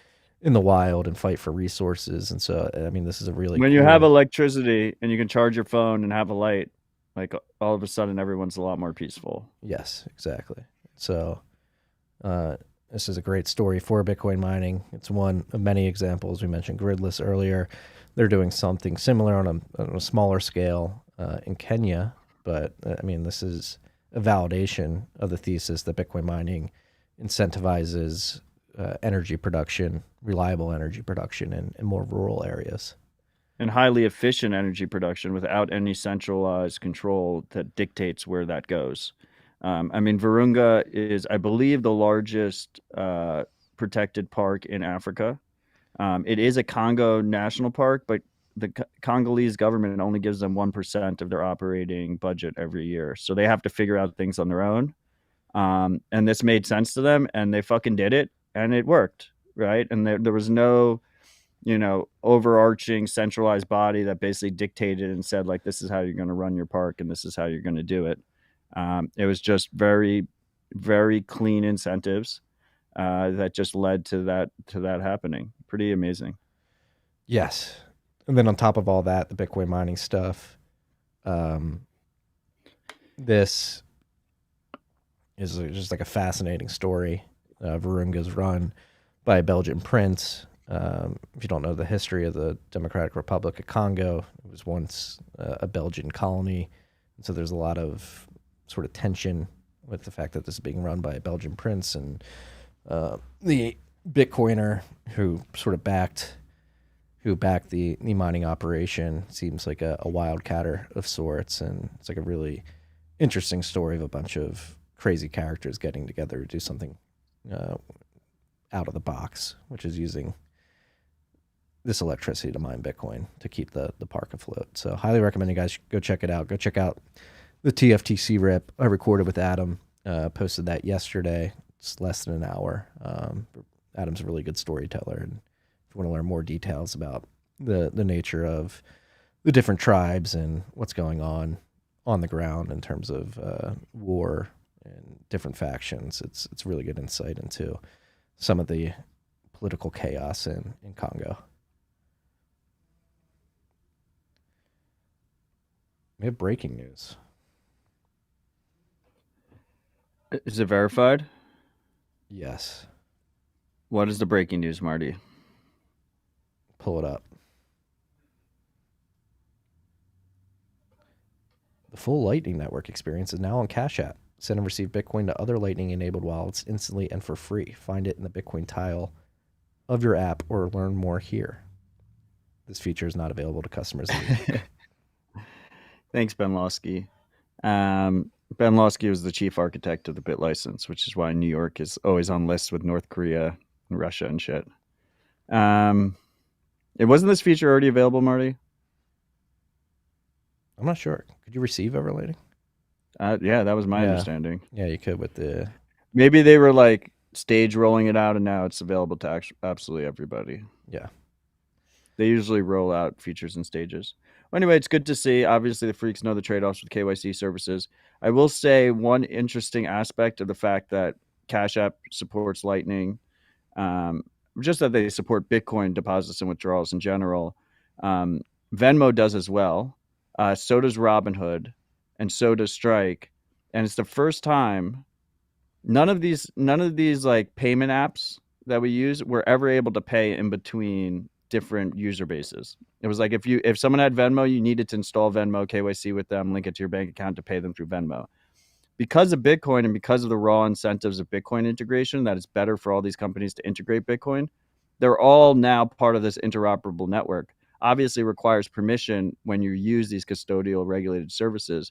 in the wild and fight for resources. And so, I mean, this is a really when you have electricity and you can charge your phone and have a light, like all of a sudden everyone's a lot more peaceful. Yes, exactly. So this is a great story for Bitcoin mining. It's one of many examples. We mentioned Gridless earlier. They're doing something similar on a smaller scale in Kenya. But I mean, this is a validation of the thesis that Bitcoin mining incentivizes energy production, reliable energy production in more rural areas. And highly efficient energy production without any centralized control that dictates where that goes. I mean, Virunga is, I believe, the largest protected park in Africa. It is a Congo national park, but the Congolese government only gives them 1% of their operating budget every year. So they have to figure out things on their own. And this made sense to them, and they fucking did it, and it worked, right? And there was no, overarching centralized body that basically dictated and said, like, this is how you're going to run your park and this is how you're going to do it. It was just very, very clean incentives that just led to that happening. Pretty amazing. Yes. And then on top of all that, the Bitcoin mining stuff, this is just like a fascinating story. Virunga's run by a Belgian prince. If you don't know the history of the Democratic Republic of Congo, it was once a Belgian colony. And so there's a lot of sort of tension with the fact that this is being run by a Belgian prince, and the Bitcoiner who sort of backed the mining operation seems like a wildcatter of sorts. And it's like a really interesting story of a bunch of crazy characters getting together to do something out of the box, which is using this electricity to mine Bitcoin to keep the park afloat. So highly recommend you guys go check it out. Go check out the TFTC rip I recorded with Adam. Posted that yesterday. It's less than an hour. Adam's a really good storyteller, and if you want to learn more details about the nature of the different tribes and what's going on the ground in terms of war and different factions, it's really good insight into some of the political chaos in Congo. We have breaking news. Is it verified? Yes. What is the breaking news, Marty? Pull it up. The full Lightning Network experience is now on Cashapp. Send and receive Bitcoin to other Lightning-enabled wallets instantly and for free. Find it in the Bitcoin tile of your app or learn more here. This feature is not available to customers. Thanks, Ben Losky. Ben Losky was the chief architect of the Bit license, which is why New York is always on lists with North Korea and Russia and shit. It wasn't this feature already available, Marty? I'm not sure. Could you receive overlighting? Yeah, that was my understanding. Yeah, you could with the... Maybe they were like stage rolling it out and now it's available to absolutely everybody. Yeah. They usually roll out features in stages. Well, anyway, it's good to see. Obviously, the freaks know the trade-offs with KYC services. I will say one interesting aspect of the fact that Cash App supports Lightning, just that they support Bitcoin deposits and withdrawals in general. Venmo does as well. So does Robinhood, and so does Strike. and it's the first time none of these like payment apps that we use were ever able to pay in between different user bases. It was like if someone had Venmo, you needed to install Venmo, KYC with them, link it to your bank account to pay them through Venmo. Because of Bitcoin and because of the raw incentives of Bitcoin integration, that it's better for all these companies to integrate Bitcoin, they're all now part of this interoperable network. Obviously requires permission when you use these custodial regulated services.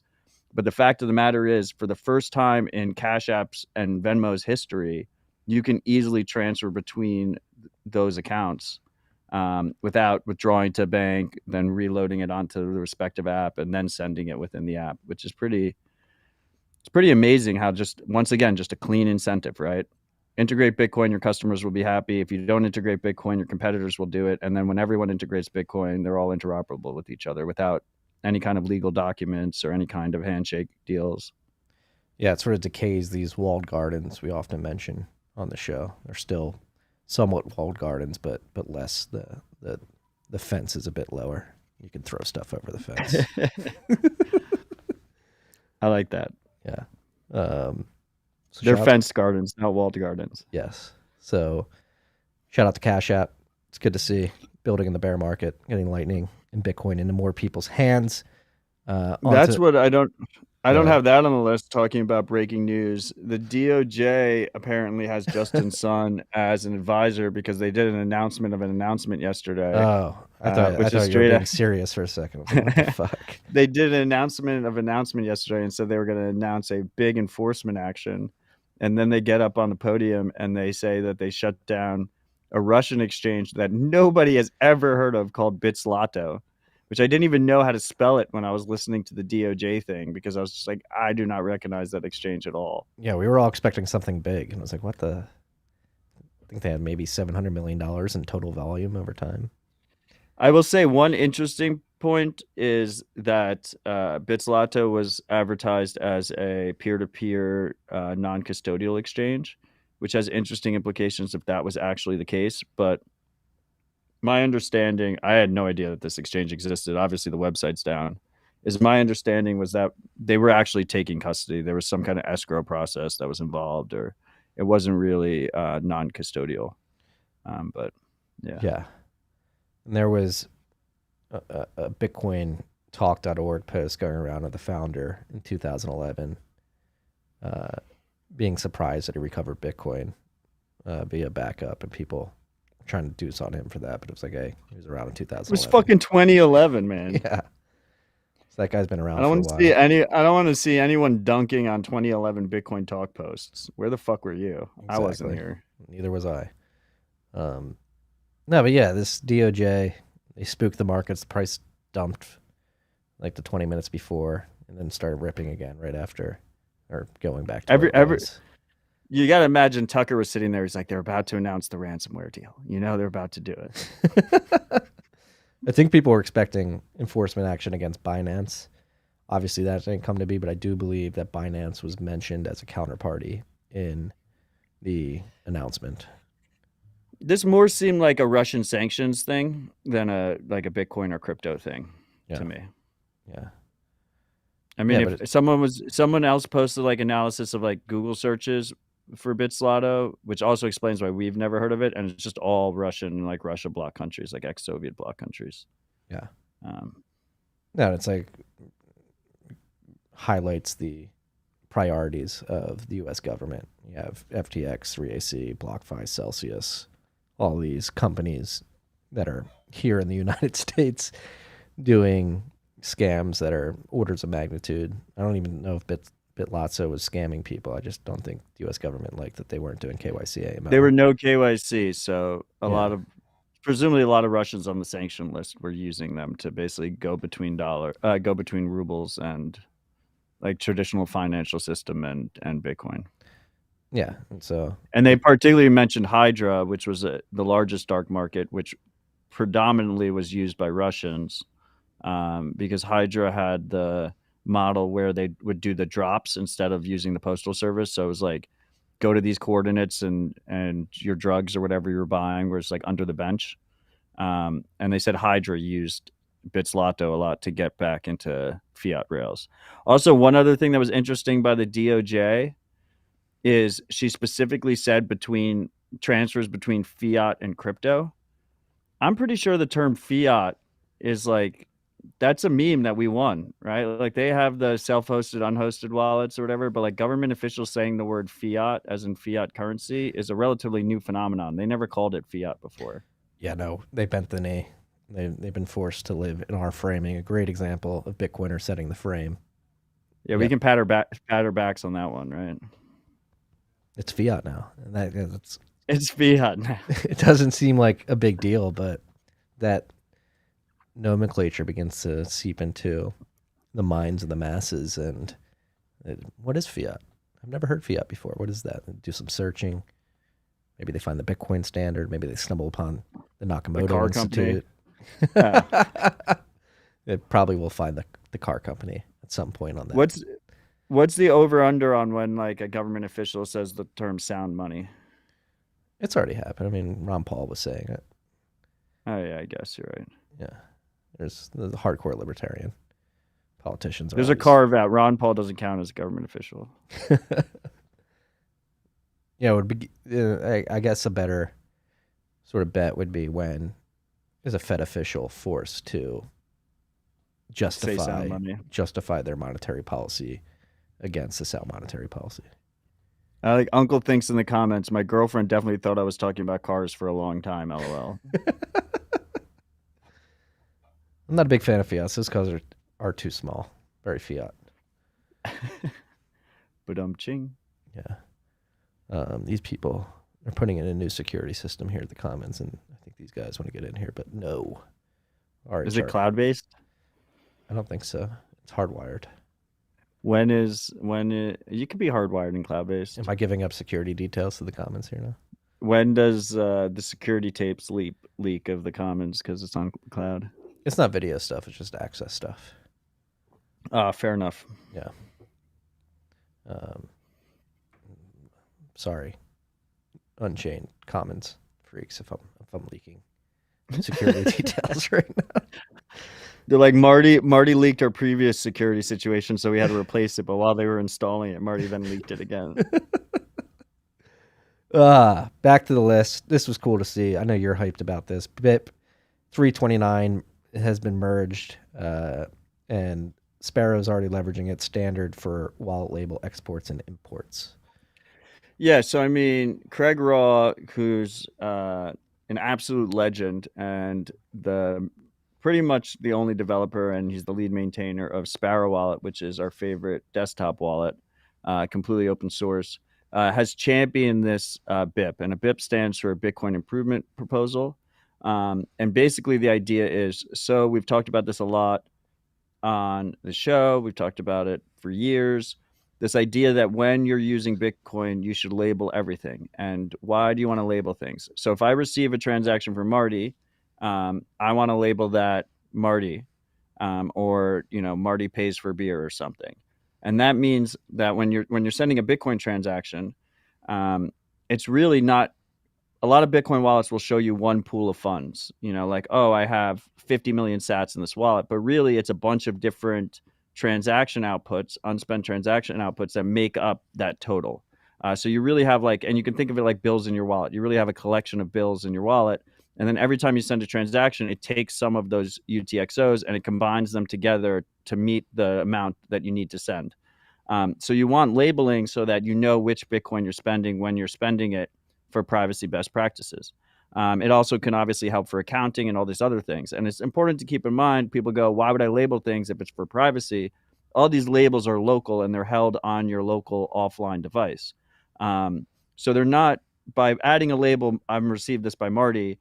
But the fact of the matter is, for the first time in Cash App's and Venmo's history, you can easily transfer between those accounts without withdrawing to a bank, then reloading it onto the respective app, and then sending it within the app, which is pretty amazing how just, once again, just a clean incentive, right? Integrate Bitcoin, your customers will be happy. If you don't integrate Bitcoin, your competitors will do it. And then when everyone integrates Bitcoin, they're all interoperable with each other without any kind of legal documents or any kind of handshake deals. Yeah, it sort of decays these walled gardens we often mention on the show. They're still somewhat walled gardens, but less. The fence is a bit lower. You can throw stuff over the fence. I like that. Yeah. So they're fenced gardens, not walled gardens. Yes. So shout out to Cash App. It's good to see building in the bear market, getting Lightning and Bitcoin into more people's hands. That's what I don't have that on the list. Talking about breaking news, the DOJ apparently has Justin Sun as an advisor because they did an announcement yesterday. Oh, I thought you were being serious for a second. I was like, what the fuck? They did an announcement yesterday and said they were going to announce a big enforcement action, and then they get up on the podium and they say that they shut down a Russian exchange that nobody has ever heard of called Bitzlato, which I didn't even know how to spell it when I was listening to the DOJ thing, because I was just like, I do not recognize that exchange at all. Yeah, we were all expecting something big, and I was like, what the? I think they had maybe $700 million in total volume over time. I will say one interesting point is that Bitzlato was advertised as a peer-to-peer non-custodial exchange, which has interesting implications if that was actually the case. But my understanding, I had no idea that this exchange existed. Obviously, the website's down. My understanding was that they were actually taking custody. There was some kind of escrow process that was involved, or it wasn't really non-custodial. But yeah. Yeah. And there was a bitcointalk.org post going around of the founder in 2011 being surprised that he recovered Bitcoin via backup, and people trying to deuce on him for that, but it was like, hey, he was around in 2011. It was fucking 2011, man. Yeah. So that guy's been around I don't for a while. I don't want to see anyone dunking on 2011 Bitcoin talk posts. Where the fuck were you? Exactly. I wasn't here. Neither was I. No, but yeah, this DOJ, they spooked the markets. The price dumped like the 20 minutes before, and then started ripping again right after, or going back to you got to imagine Tucker was sitting there. He's like, they're about to announce the ransomware deal. You know, they're about to do it. I think people were expecting enforcement action against Binance. Obviously, that didn't come to be, but I do believe that Binance was mentioned as a counterparty in the announcement. This more seemed like a Russian sanctions thing than a Bitcoin or crypto thing to me. Yeah. I mean, if someone else posted like analysis of like Google searches for Bitzlato, which also explains why we've never heard of it, and it's just all Russian, like Russia bloc countries, like ex-Soviet bloc countries. Yeah. No, it's like highlights the priorities of the U.S. government. You have FTX, 3AC, BlockFi, Celsius, all these companies that are here in the United States doing scams that are orders of magnitude. I don't even know if Bitzlato was scamming people. I just don't think the U.S. government liked that they weren't doing KYC AML. There were no KYC, so presumably a lot of Russians on the sanction list were using them to basically go between rubles and like traditional financial system and Bitcoin. Yeah, and they particularly mentioned Hydra, which was the largest dark market, which predominantly was used by Russians, because Hydra had the model where they would do the drops instead of using the postal service. So it was like, go to these coordinates and your drugs or whatever you were buying was like under the bench. And they said Hydra used Bitzlato a lot to get back into fiat rails. Also, one other thing that was interesting by the DOJ is she specifically said between transfers between fiat and crypto. I'm pretty sure the term fiat is like, that's a meme that we won, right? Like they have the self-hosted, unhosted wallets or whatever, but like government officials saying the word fiat as in fiat currency is a relatively new phenomenon. They never called it fiat before. Yeah, no, they bent the knee. They've been forced to live in our framing. A great example of Bitcoiners setting the frame. Yeah, we can pat our backs on that one, right? It's fiat now, and that's it's fiat now. It doesn't seem like a big deal, but that nomenclature begins to seep into the minds of the masses. And what is fiat? I've never heard fiat before. What is that? Do some searching. Maybe they find the Bitcoin standard. Maybe they stumble upon the Nakamoto Institute. It probably will find the car company at some point on that. What's the over under on when like a government official says the term sound money? It's already happened. I mean, Ron Paul was saying it. Oh yeah, I guess you're right. Yeah, there's the hardcore libertarian politicians. There's a carve out. Ron Paul doesn't count as a government official. Yeah, it would be. I guess a better sort of bet would be when is a Fed official forced to justify their monetary policy against the sound monetary policy. Like Uncle thinks in the comments, my girlfriend definitely thought I was talking about cars for a long time. LOL. I'm not a big fan of fiat. Those cars are too small. Very fiat. But ching. Yeah. These people are putting in a new security system here at the Commons, and I think these guys want to get in here, but no. Is it cloud-based? I don't think so. It's hardwired. When you could be hardwired in cloud-based. Am I giving up security details to the Commons here now? When does the security tapes leak of the Commons because it's on cloud? It's not video stuff. It's just access stuff. Fair enough. Yeah. Sorry, Unchained Commons freaks, if I'm leaking security details right now. They're like Marty leaked our previous security situation, so we had to replace it. But while they were installing it, Marty then leaked it again. Back to the list. This was cool to see. I know you're hyped about this. BIP 329 has been merged, and Sparrow's already leveraging its standard for wallet label exports and imports. Yeah, so I mean, Craig Raw, who's an absolute legend and pretty much the only developer, and he's the lead maintainer of Sparrow Wallet, which is our favorite desktop wallet, completely open source, has championed this BIP. And a BIP stands for Bitcoin Improvement Proposal. And basically the idea is, so we've talked about this a lot on the show. We've talked about it for years. This idea that when you're using Bitcoin, you should label everything. And why do you want to label things? So if I receive a transaction from Marty, I want to label that Marty, or Marty pays for beer or something. And that means that when you're sending a Bitcoin transaction, it's really not. A lot of Bitcoin wallets will show you one pool of funds. Like, oh, I have 50 million sats in this wallet, but really it's a bunch of different transaction outputs, unspent transaction outputs that make up that total. So you really have and you can think of it like bills in your wallet. You really have a collection of bills in your wallet. And then every time you send a transaction, it takes some of those UTXOs and it combines them together to meet the amount that you need to send. So you want labeling so that you know which Bitcoin you're spending when you're spending it for privacy best practices. It also can obviously help for accounting and all these other things. And it's important to keep in mind, people go, why would I label things if it's for privacy? All these labels are local and they're held on your local offline device. So they're not, by adding a label, I've received this by Marty,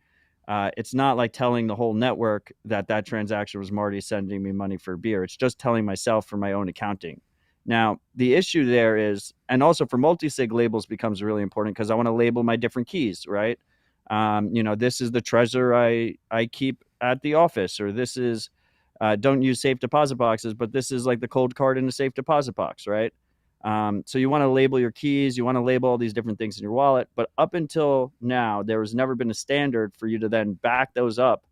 it's not like telling the whole network that transaction was Marty sending me money for beer. It's just telling myself for my own accounting. Now, the issue there is, and also for multi-sig, labels becomes really important because I want to label my different keys, right? This is the treasure I keep at the office, or this is, don't use safe deposit boxes, but this is like the Coldcard in a safe deposit box, right? So you want to label your keys, you want to label all these different things in your wallet, but up until now, there has never been a standard for you to then back those up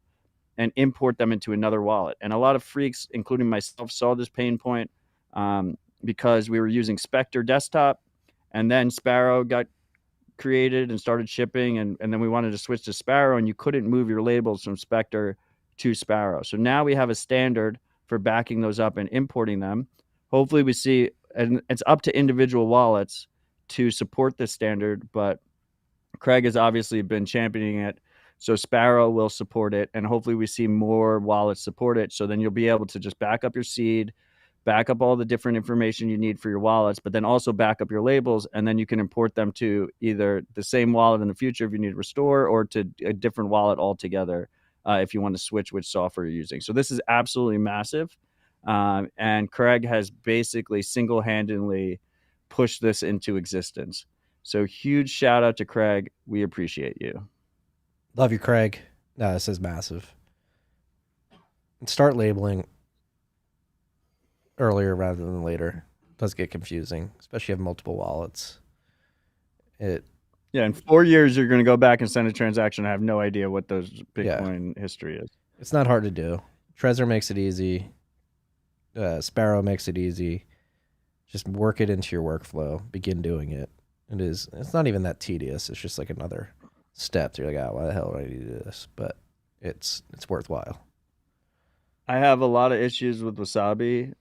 and import them into another wallet. And a lot of freaks, including myself, saw this pain point because we were using Spectre desktop, and then Sparrow got created and started shipping, and then we wanted to switch to Sparrow, and you couldn't move your labels from Spectre to Sparrow. So now we have a standard for backing those up and importing them. Hopefully we see, and it's up to individual wallets to support this standard, but Craig has obviously been championing it. So Sparrow will support it, and hopefully we see more wallets support it. So then you'll be able to just back up your seed, back up all the different information you need for your wallets, but then also back up your labels, and then you can import them to either the same wallet in the future if you need to restore, or to a different wallet altogether if you want to switch which software you're using. So this is absolutely massive. And Craig has basically single-handedly pushed this into existence. So huge shout out to Craig. We appreciate you. Love you, Craig. No, this is massive. And start labeling earlier rather than later. It does get confusing, especially if you have multiple wallets. Yeah, in 4 years, you're going to go back and send a transaction and have no idea what those Bitcoin history is. It's not hard to do. Trezor makes it easy. Sparrow makes it easy. Just work it into your workflow. Begin doing it. It's not even that tedious. It's just like another step. You're like, why the hell do I need to do this? But it's worthwhile. I have a lot of issues with Wasabi,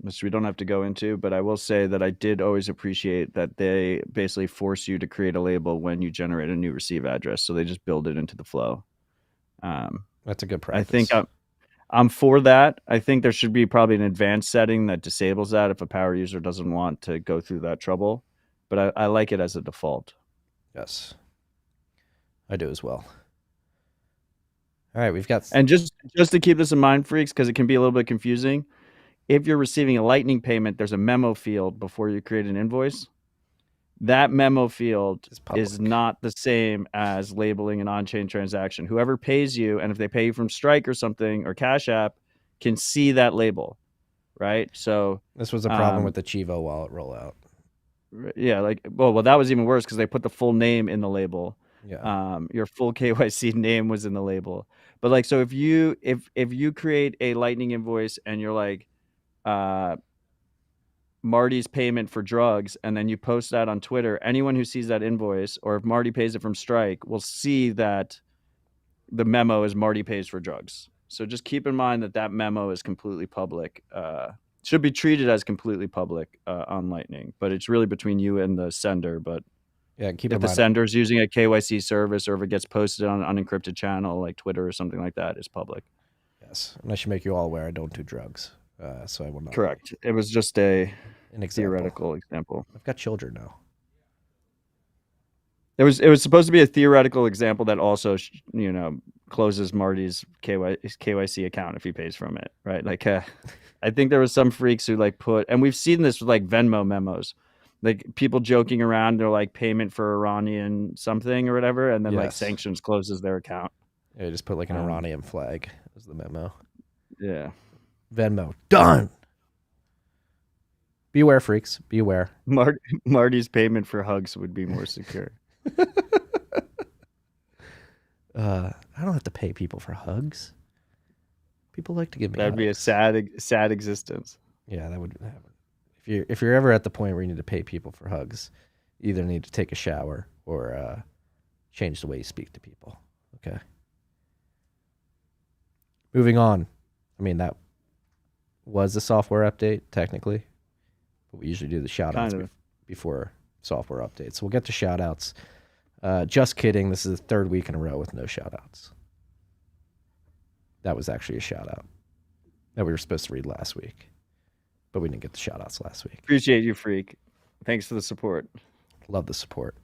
which we don't have to go into, but I will say that I did always appreciate that they basically force you to create a label when you generate a new receive address. So they just build it into the flow. That's a good practice. I think I'm for that. I think there should be probably an advanced setting that disables that if a power user doesn't want to go through that trouble. But I like it as a default. Yes, I do as well. All right, we've got... And just to keep this in mind, freaks, because it can be a little bit confusing, if you're receiving a Lightning payment, there's a memo field before you create an invoice. That memo field is not the same as labeling an on-chain transaction. Whoever pays you, and if they pay you from Strike or something, or Cash App, can see that label, right? So this was a problem with the Chivo wallet rollout. Yeah, well, that was even worse because they put the full name in the label. Yeah. Your full KYC name was in the label. But so if you create a Lightning invoice and you're like Marty's payment for drugs, and then you post that on Twitter, anyone who sees that invoice, or if Marty pays it from Strike, will see that the memo is Marty pays for drugs. So just keep in mind that memo is completely public. Should be treated as completely public on Lightning, but it's really between you and the sender. But yeah, keep if the sender's using a KYC service, or if it gets posted on an unencrypted channel like Twitter or something like that, it's public. Yes, and I should make you all aware I don't do drugs, so I will not. Correct. It was just an theoretical example. I've got children now. It was supposed to be a theoretical example that also closes Marty's KYC account if he pays from it, right? I think there was some freaks who and we've seen this with Venmo memos, people joking around. They're like payment for Iranian something or whatever, and then sanctions closes their account. Yeah, just put an Iranian flag as the memo. Yeah, Venmo done. Beware, freaks. Beware. Marty's payment for hugs would be more secure. I don't have to pay people for hugs. People like to give me That'd hugs. Be a sad existence. Yeah, that would happen. If you're ever at the point where you need to pay people for hugs, you either need to take a shower or change the way you speak to people. Okay. Moving on. I mean, that was a software update, technically. But we usually do the shout-outs before software updates. So we'll get to shout-outs. Just kidding. This is the third week in a row with no shout-outs. That was actually a shout-out that we were supposed to read last week. But we didn't get the shout-outs last week. Appreciate you, freak. Thanks for the support. Love the support.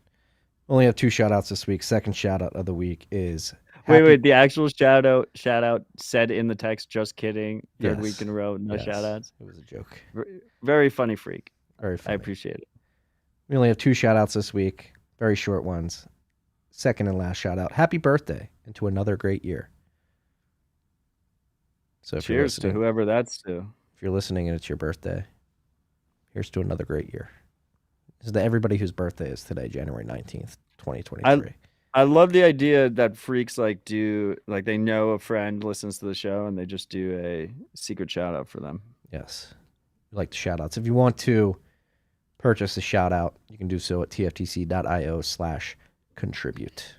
Only have two shout-outs this week. Second shout-out of the week is... Wait. The actual shout-out said in the text, just kidding. Third week in a row, no shout-outs. It was a joke. Very funny, freak. Very funny. I appreciate it. We only have two shout-outs this week. Very short ones. Second and last shout-out. Happy birthday into another great year. So cheers to whoever that's to. If you're listening and it's your birthday, here's to another great year. This is to everybody whose birthday is today, January 19th, 2023. I love the idea that freaks do they know a friend listens to the show and they just do a secret shout out for them. Yes. We like the shout outs. If you want to purchase a shout out, you can do so at tftc.io/contribute.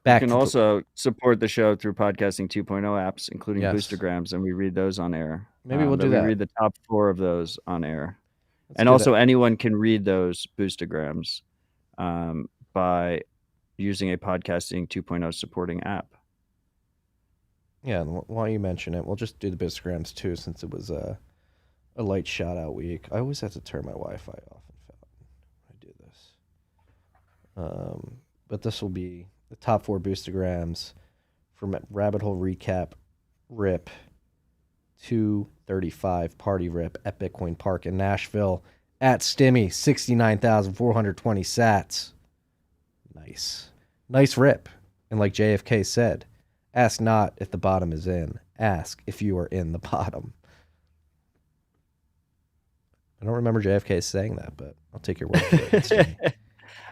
You can also support the show through Podcasting 2.0 apps, including Yes. Boostagrams, and we read those on air. Maybe we'll do that. We read the top 4 of those on air. Let's and do also that. anyone can read those Boostagrams by using a Podcasting 2.0 supporting app. Yeah, and while you mention it, we'll just do the Boostagrams too, since it was a light shout out week. I always have to turn my Wi-Fi off when I do this. But this will be the top 4 Boostagrams from Rabbit Hole Recap, RIP, 235 Party RIP at Bitcoin Park in Nashville, at Stimmy, 69,420 sats. Nice RIP. And like JFK said, ask not if the bottom is in, ask if you are in the bottom. I don't remember JFK saying that, but I'll take your word for it.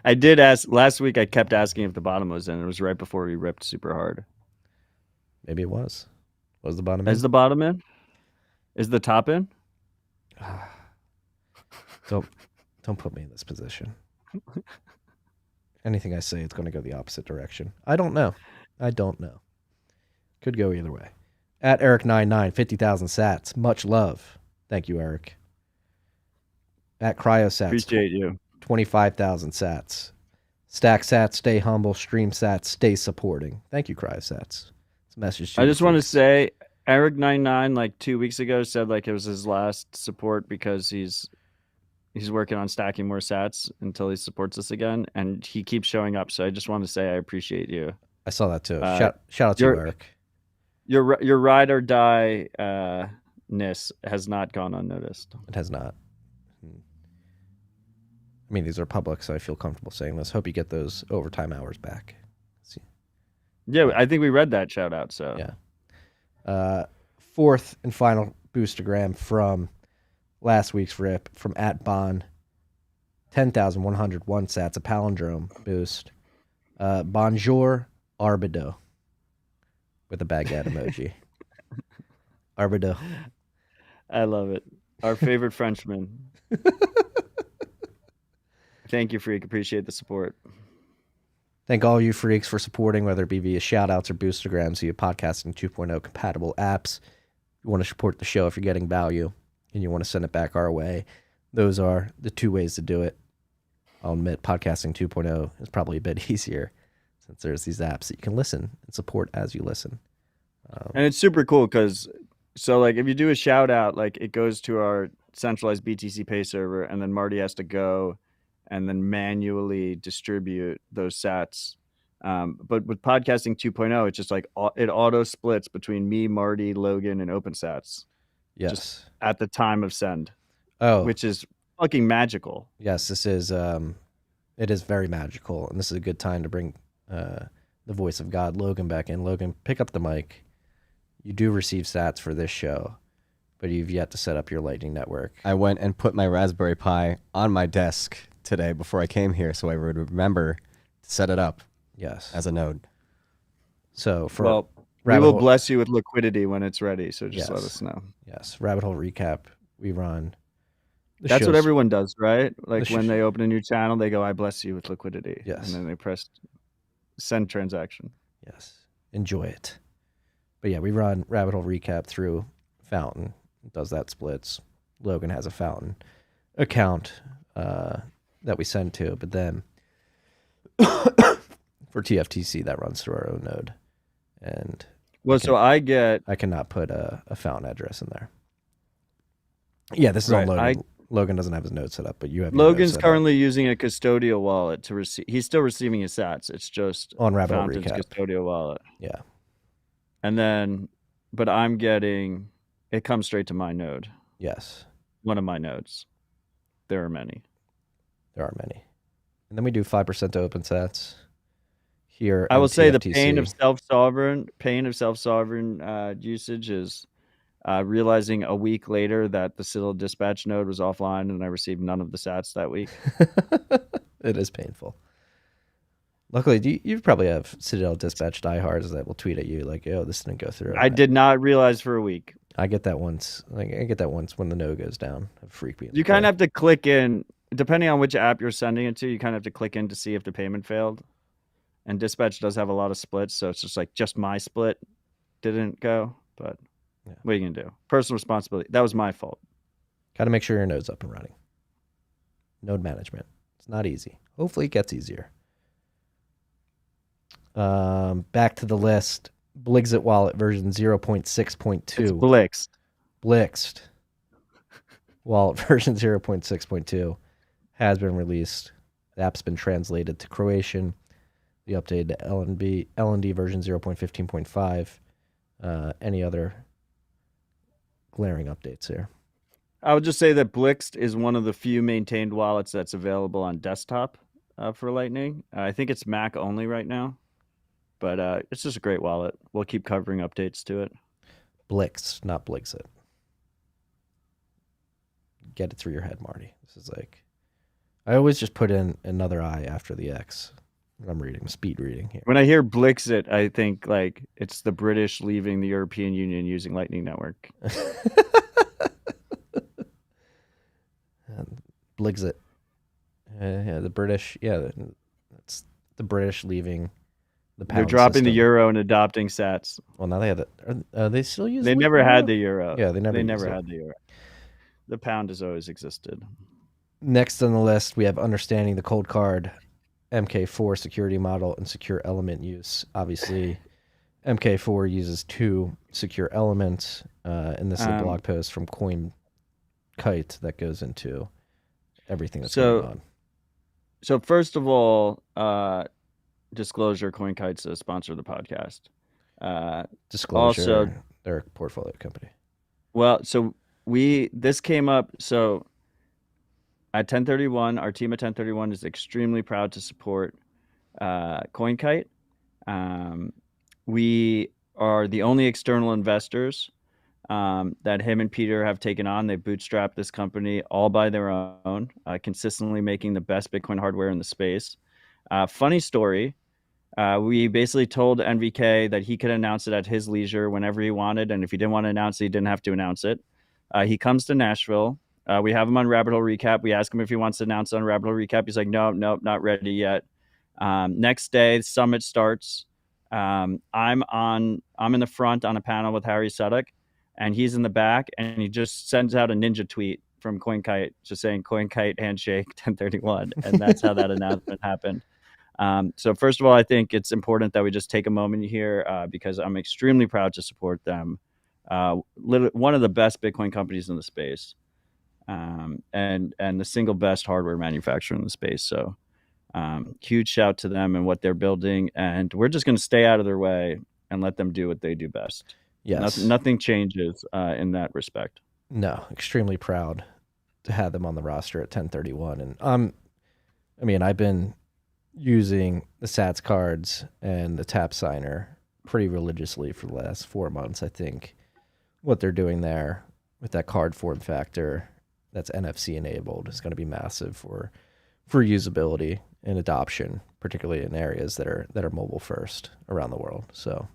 I did ask last week. I kept asking if the bottom was in. It was right before we ripped super hard. Maybe it was. Was the bottom in? Is the bottom in? Is the top in? Don't put me in this position. Anything I say, it's going to go the opposite direction. I don't know. Could go either way. At Eric99, 50,000 sats. Much love. Thank you, Eric. At Cryosats. Appreciate you. 25,000 sats. Stack sats, stay humble. Stream sats, stay supporting. Thank you, Cryosats. It's a message to I you just want to folks. say, Eric99 like 2 weeks ago said like it was his last support because he's working on stacking more sats until he supports us again, and he keeps showing up. So I just want to say I appreciate you. I saw that too. Shout out to you, Eric. Your ride or die ness has not gone unnoticed. It has not. I mean, these are public, so I feel comfortable saying this. Hope you get those overtime hours back. Yeah, I think we read that shout out. So yeah. Fourth and final Boostagram from last week's rip from @Bon, 10,101 sats, a palindrome boost. Bonjour Arbido with a baguette emoji. Arbido. I love it. Our favorite Frenchman. Thank you, Freak. Appreciate the support. Thank all you freaks for supporting, whether it be via shoutouts or Boostagrams, via Podcasting 2.0 compatible apps. You want to support the show if you're getting value and you want to send it back our way. Those are the 2 ways to do it. I'll admit Podcasting 2.0 is probably a bit easier since there's these apps that you can listen and support as you listen. And it's super cool because, so like if you do a shout out, like it goes to our centralized BTC Pay server, and then Marty has to go and then manually distribute those sats. But with Podcasting 2.0, it's just like it auto splits between me, Marty, Logan, and OpenSats. Yes. Just at the time of send. Oh, which is fucking magical. Yes, this is. It is very magical, and this is a good time to bring the voice of God, Logan, back in. Logan, pick up the mic. You do receive sats for this show, but you've yet to set up your Lightning Network. I went and put my Raspberry Pi on my desk today before I came here, so I would remember to set it up. Yes, as a node. So for we will bless you with liquidity when it's ready. So just let us know. Yes, Rabbit Hole Recap. We run. That's what everyone does, right? Like when they open a new channel, they go, "I bless you with liquidity." Yes, and then they press send transaction. Yes, enjoy it. But yeah, we run Rabbit Hole Recap through Fountain. It does that splits. Logan has a Fountain account that we send to, but then for TFTC that runs through our own node. And so I cannot put a Fountain address in there. Yeah, this is on Logan. Logan doesn't have his node set up, but you have. Logan's currently using a custodial wallet to receive. He's still receiving his sats. It's just on Rabbit Hole Fountain's Recap custodial wallet. Yeah. And then, but I'm getting it comes straight to my node. Yes. One of my nodes. There are many. There are many. And then we do 5% to OpenSats here. I will say the TFTC. pain of self-sovereign usage is realizing a week later that the Citadel Dispatch node was offline and I received none of the sats that week. It is painful. Luckily, you probably have Citadel Dispatch diehards that will tweet at you like, "Yo, this didn't go through." I did not realize for a week. I get that once. Like I get that once when the no goes down. It freak me. You kind of have to click in, depending on which app you're sending it to. You kind of have to click in to see if the payment failed. And Dispatch does have a lot of splits, so it's just like just my split didn't go. But what are you gonna do? Personal responsibility. That was my fault. Got to make sure your node's up and running. Node management. It's not easy. Hopefully, it gets easier. Back to the list. Blixt wallet version 0.6.2. It's Blixt. Blixt wallet version 0.6.2 has been released. The app's been translated to Croatian. The updated LND version 0.15.5. Any other glaring updates here? I would just say that Blixt is one of the few maintained wallets that's available on desktop for Lightning. I think it's Mac only right now. But it's just a great wallet. We'll keep covering updates to it. Blixt, not Blixit. Get it through your head, Marty. This is like, I always just put in another I after the X when I'm reading, speed reading here. When I hear Blixit, I think like it's the British leaving the European Union using Lightning Network. Blixit. Yeah, the British. Yeah, it's the British leaving. They're dropping the euro and adopting sats. Well, now they have it. Are they still using? They never had the euro. Yeah, they never had the euro. The pound has always existed. Next on the list, we have understanding the Coldcard MK4 security model and secure element use. Obviously, MK4 uses 2 secure elements, and this is a blog post from Coinkite that goes into everything that's going on. So first of all, disclosure, Coinkite's a sponsor of the podcast. Disclosure, also, they're a portfolio company. Well, so this came up. So at 1031, our team at 1031 is extremely proud to support Coinkite. We are the only external investors that him and Peter have taken on. They bootstrapped this company all by their own, consistently making the best Bitcoin hardware in the space. Funny story. We basically told NVK that he could announce it at his leisure whenever he wanted. And if he didn't want to announce it, he didn't have to announce it. He comes to Nashville. We have him on Rabbit Hole Recap. We ask him if he wants to announce it on Rabbit Hole Recap. He's like, no, not ready yet. Next day, the summit starts. I'm in the front on a panel with Harry Suddock, and he's in the back, and he just sends out a ninja tweet from Coinkite just saying Coinkite handshake 1031. And that's how that announcement happened. So first of all, I think it's important that we just take a moment here because I'm extremely proud to support them. One of the best Bitcoin companies in the space, and the single best hardware manufacturer in the space. So huge shout to them and what they're building. And we're just going to stay out of their way and let them do what they do best. Yes. Nothing changes in that respect. No, extremely proud to have them on the roster at 1031. And I've been using the Sats cards and the Tap Signer pretty religiously for the last 4 months. I think what they're doing there with that card form factor that's NFC enabled is going to be massive for usability and adoption, particularly in areas that are mobile first around the world. So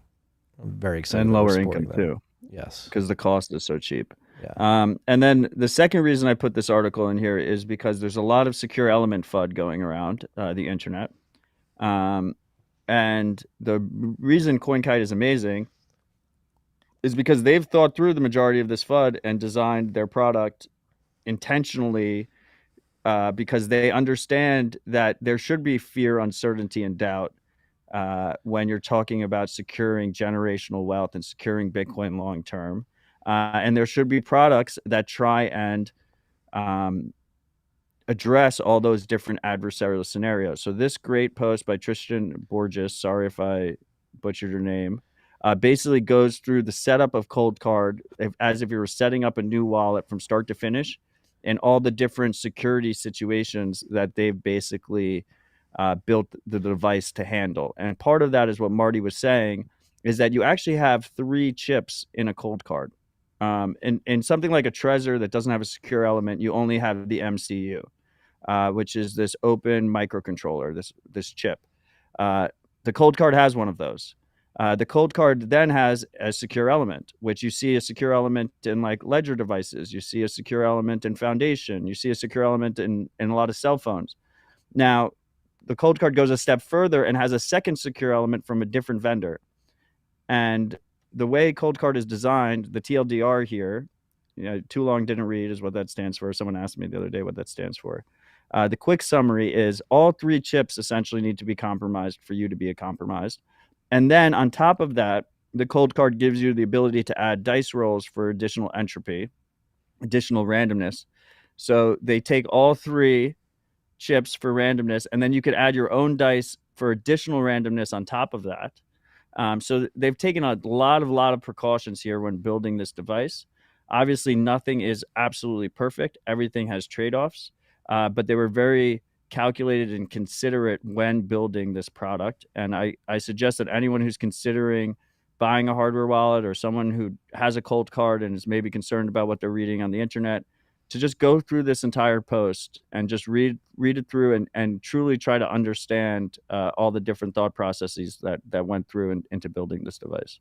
I'm very excited. And lower income too. Yes, because the cost is so cheap. Yeah. And then the second reason I put this article in here is because there's a lot of secure element FUD going around the internet. And the reason Coinkite is amazing is because they've thought through the majority of this FUD and designed their product intentionally because they understand that there should be fear, uncertainty, and doubt when you're talking about securing generational wealth and securing Bitcoin long term. And there should be products that try and address all those different adversarial scenarios. So this great post by Tristan Borges, sorry if I butchered your name, basically goes through the setup of Coldcard as if you were setting up a new wallet from start to finish and all the different security situations that they've basically built the device to handle. And part of that is what Marty was saying, is that you actually have 3 chips in a Coldcard. In something like a Trezor that doesn't have a secure element, you only have the MCU, which is this open microcontroller, this chip. The Coldcard has one of those. The Coldcard then has a secure element, which you see a secure element in like ledger devices. You see a secure element in Foundation. You see a secure element in a lot of cell phones. Now, the Coldcard goes a step further and has a second secure element from a different vendor. And the way Coldcard is designed, the TLDR here, too long didn't read is what that stands for. Someone asked me the other day what that stands for. The quick summary is all 3 chips essentially need to be compromised for you to be compromised. And then on top of that, the Coldcard gives you the ability to add dice rolls for additional entropy, additional randomness. So they take all 3 chips for randomness, and then you could add your own dice for additional randomness on top of that. So they've taken a lot of precautions here when building this device. Obviously, nothing is absolutely perfect. Everything has trade-offs, but they were very calculated and considerate when building this product. And I suggest that anyone who's considering buying a hardware wallet, or someone who has a Coldcard and is maybe concerned about what they're reading on the internet, to just go through this entire post and just read it through and truly try to understand all the different thought processes that went through into building this device.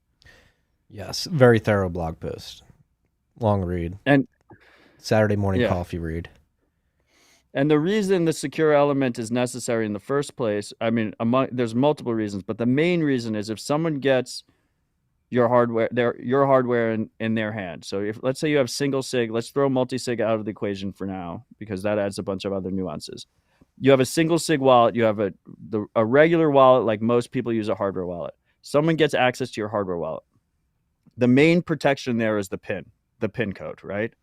Yes, very thorough blog post. Long read. And Saturday morning coffee read. And the reason the secure element is necessary in the first place, I mean, there's multiple reasons, but the main reason is if someone gets your hardware in their hand. So if, let's say you have single sig, let's throw multi-sig out of the equation for now, because that adds a bunch of other nuances. You have a single sig wallet, you have a regular wallet, like most people use a hardware wallet. Someone gets access to your hardware wallet. The main protection there is the PIN code, right?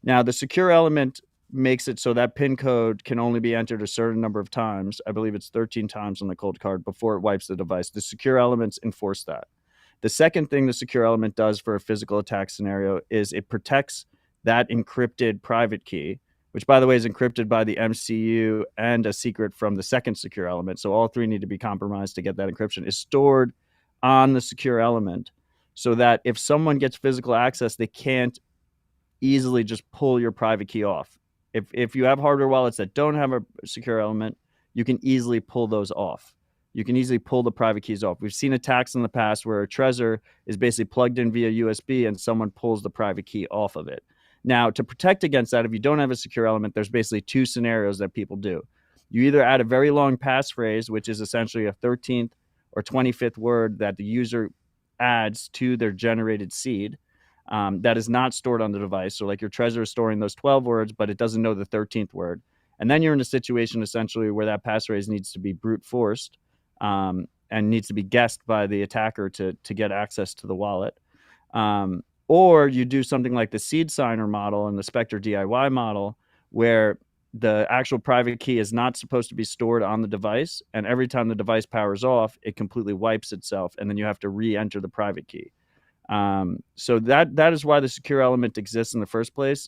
Now the secure element makes it so that PIN code can only be entered a certain number of times. I believe it's 13 times on the Coldcard before it wipes the device. The secure elements enforce that. The second thing the secure element does for a physical attack scenario is it protects that encrypted private key, which, by the way, is encrypted by the MCU and a secret from the second secure element. So all 3 need to be compromised to get that encryption, is stored on the secure element, so that if someone gets physical access, they can't easily just pull your private key off. If you have hardware wallets that don't have a secure element, you can easily pull those off. You can easily pull the private keys off. We've seen attacks in the past where a Trezor is basically plugged in via USB and someone pulls the private key off of it. Now, to protect against that, if you don't have a secure element, there's basically 2 scenarios that people do. You either add a very long passphrase, which is essentially a 13th or 25th word that the user adds to their generated seed, that is not stored on the device. So like your Trezor is storing those 12 words, but it doesn't know the 13th word. And then you're in a situation essentially where that passphrase needs to be brute forced, and needs to be guessed by the attacker to get access to the wallet. Or you do something like the seed signer model and the Spectre DIY model, where the actual private key is not supposed to be stored on the device. And every time the device powers off, it completely wipes itself. And then you have to re-enter the private key. So that is why the secure element exists in the first place.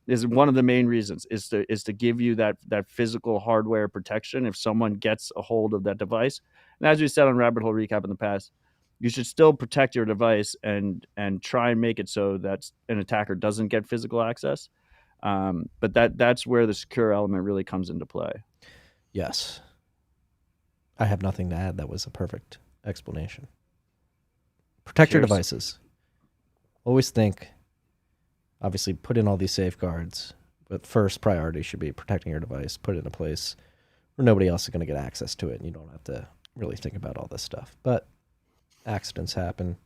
Is one of the main reasons is to give you that physical hardware protection if someone gets a hold of that device. And as we said on Rabbit Hole Recap in the past, you should still protect your device and try and make it so that an attacker doesn't get physical access. But that's where the secure element really comes into play. Yes. I have nothing to add. That was a perfect explanation. Protect your devices. Always think, obviously, put in all these safeguards, but first priority should be protecting your device. Put it in a place where nobody else is going to get access to it, and you don't have to really think about all this stuff. But accidents happen,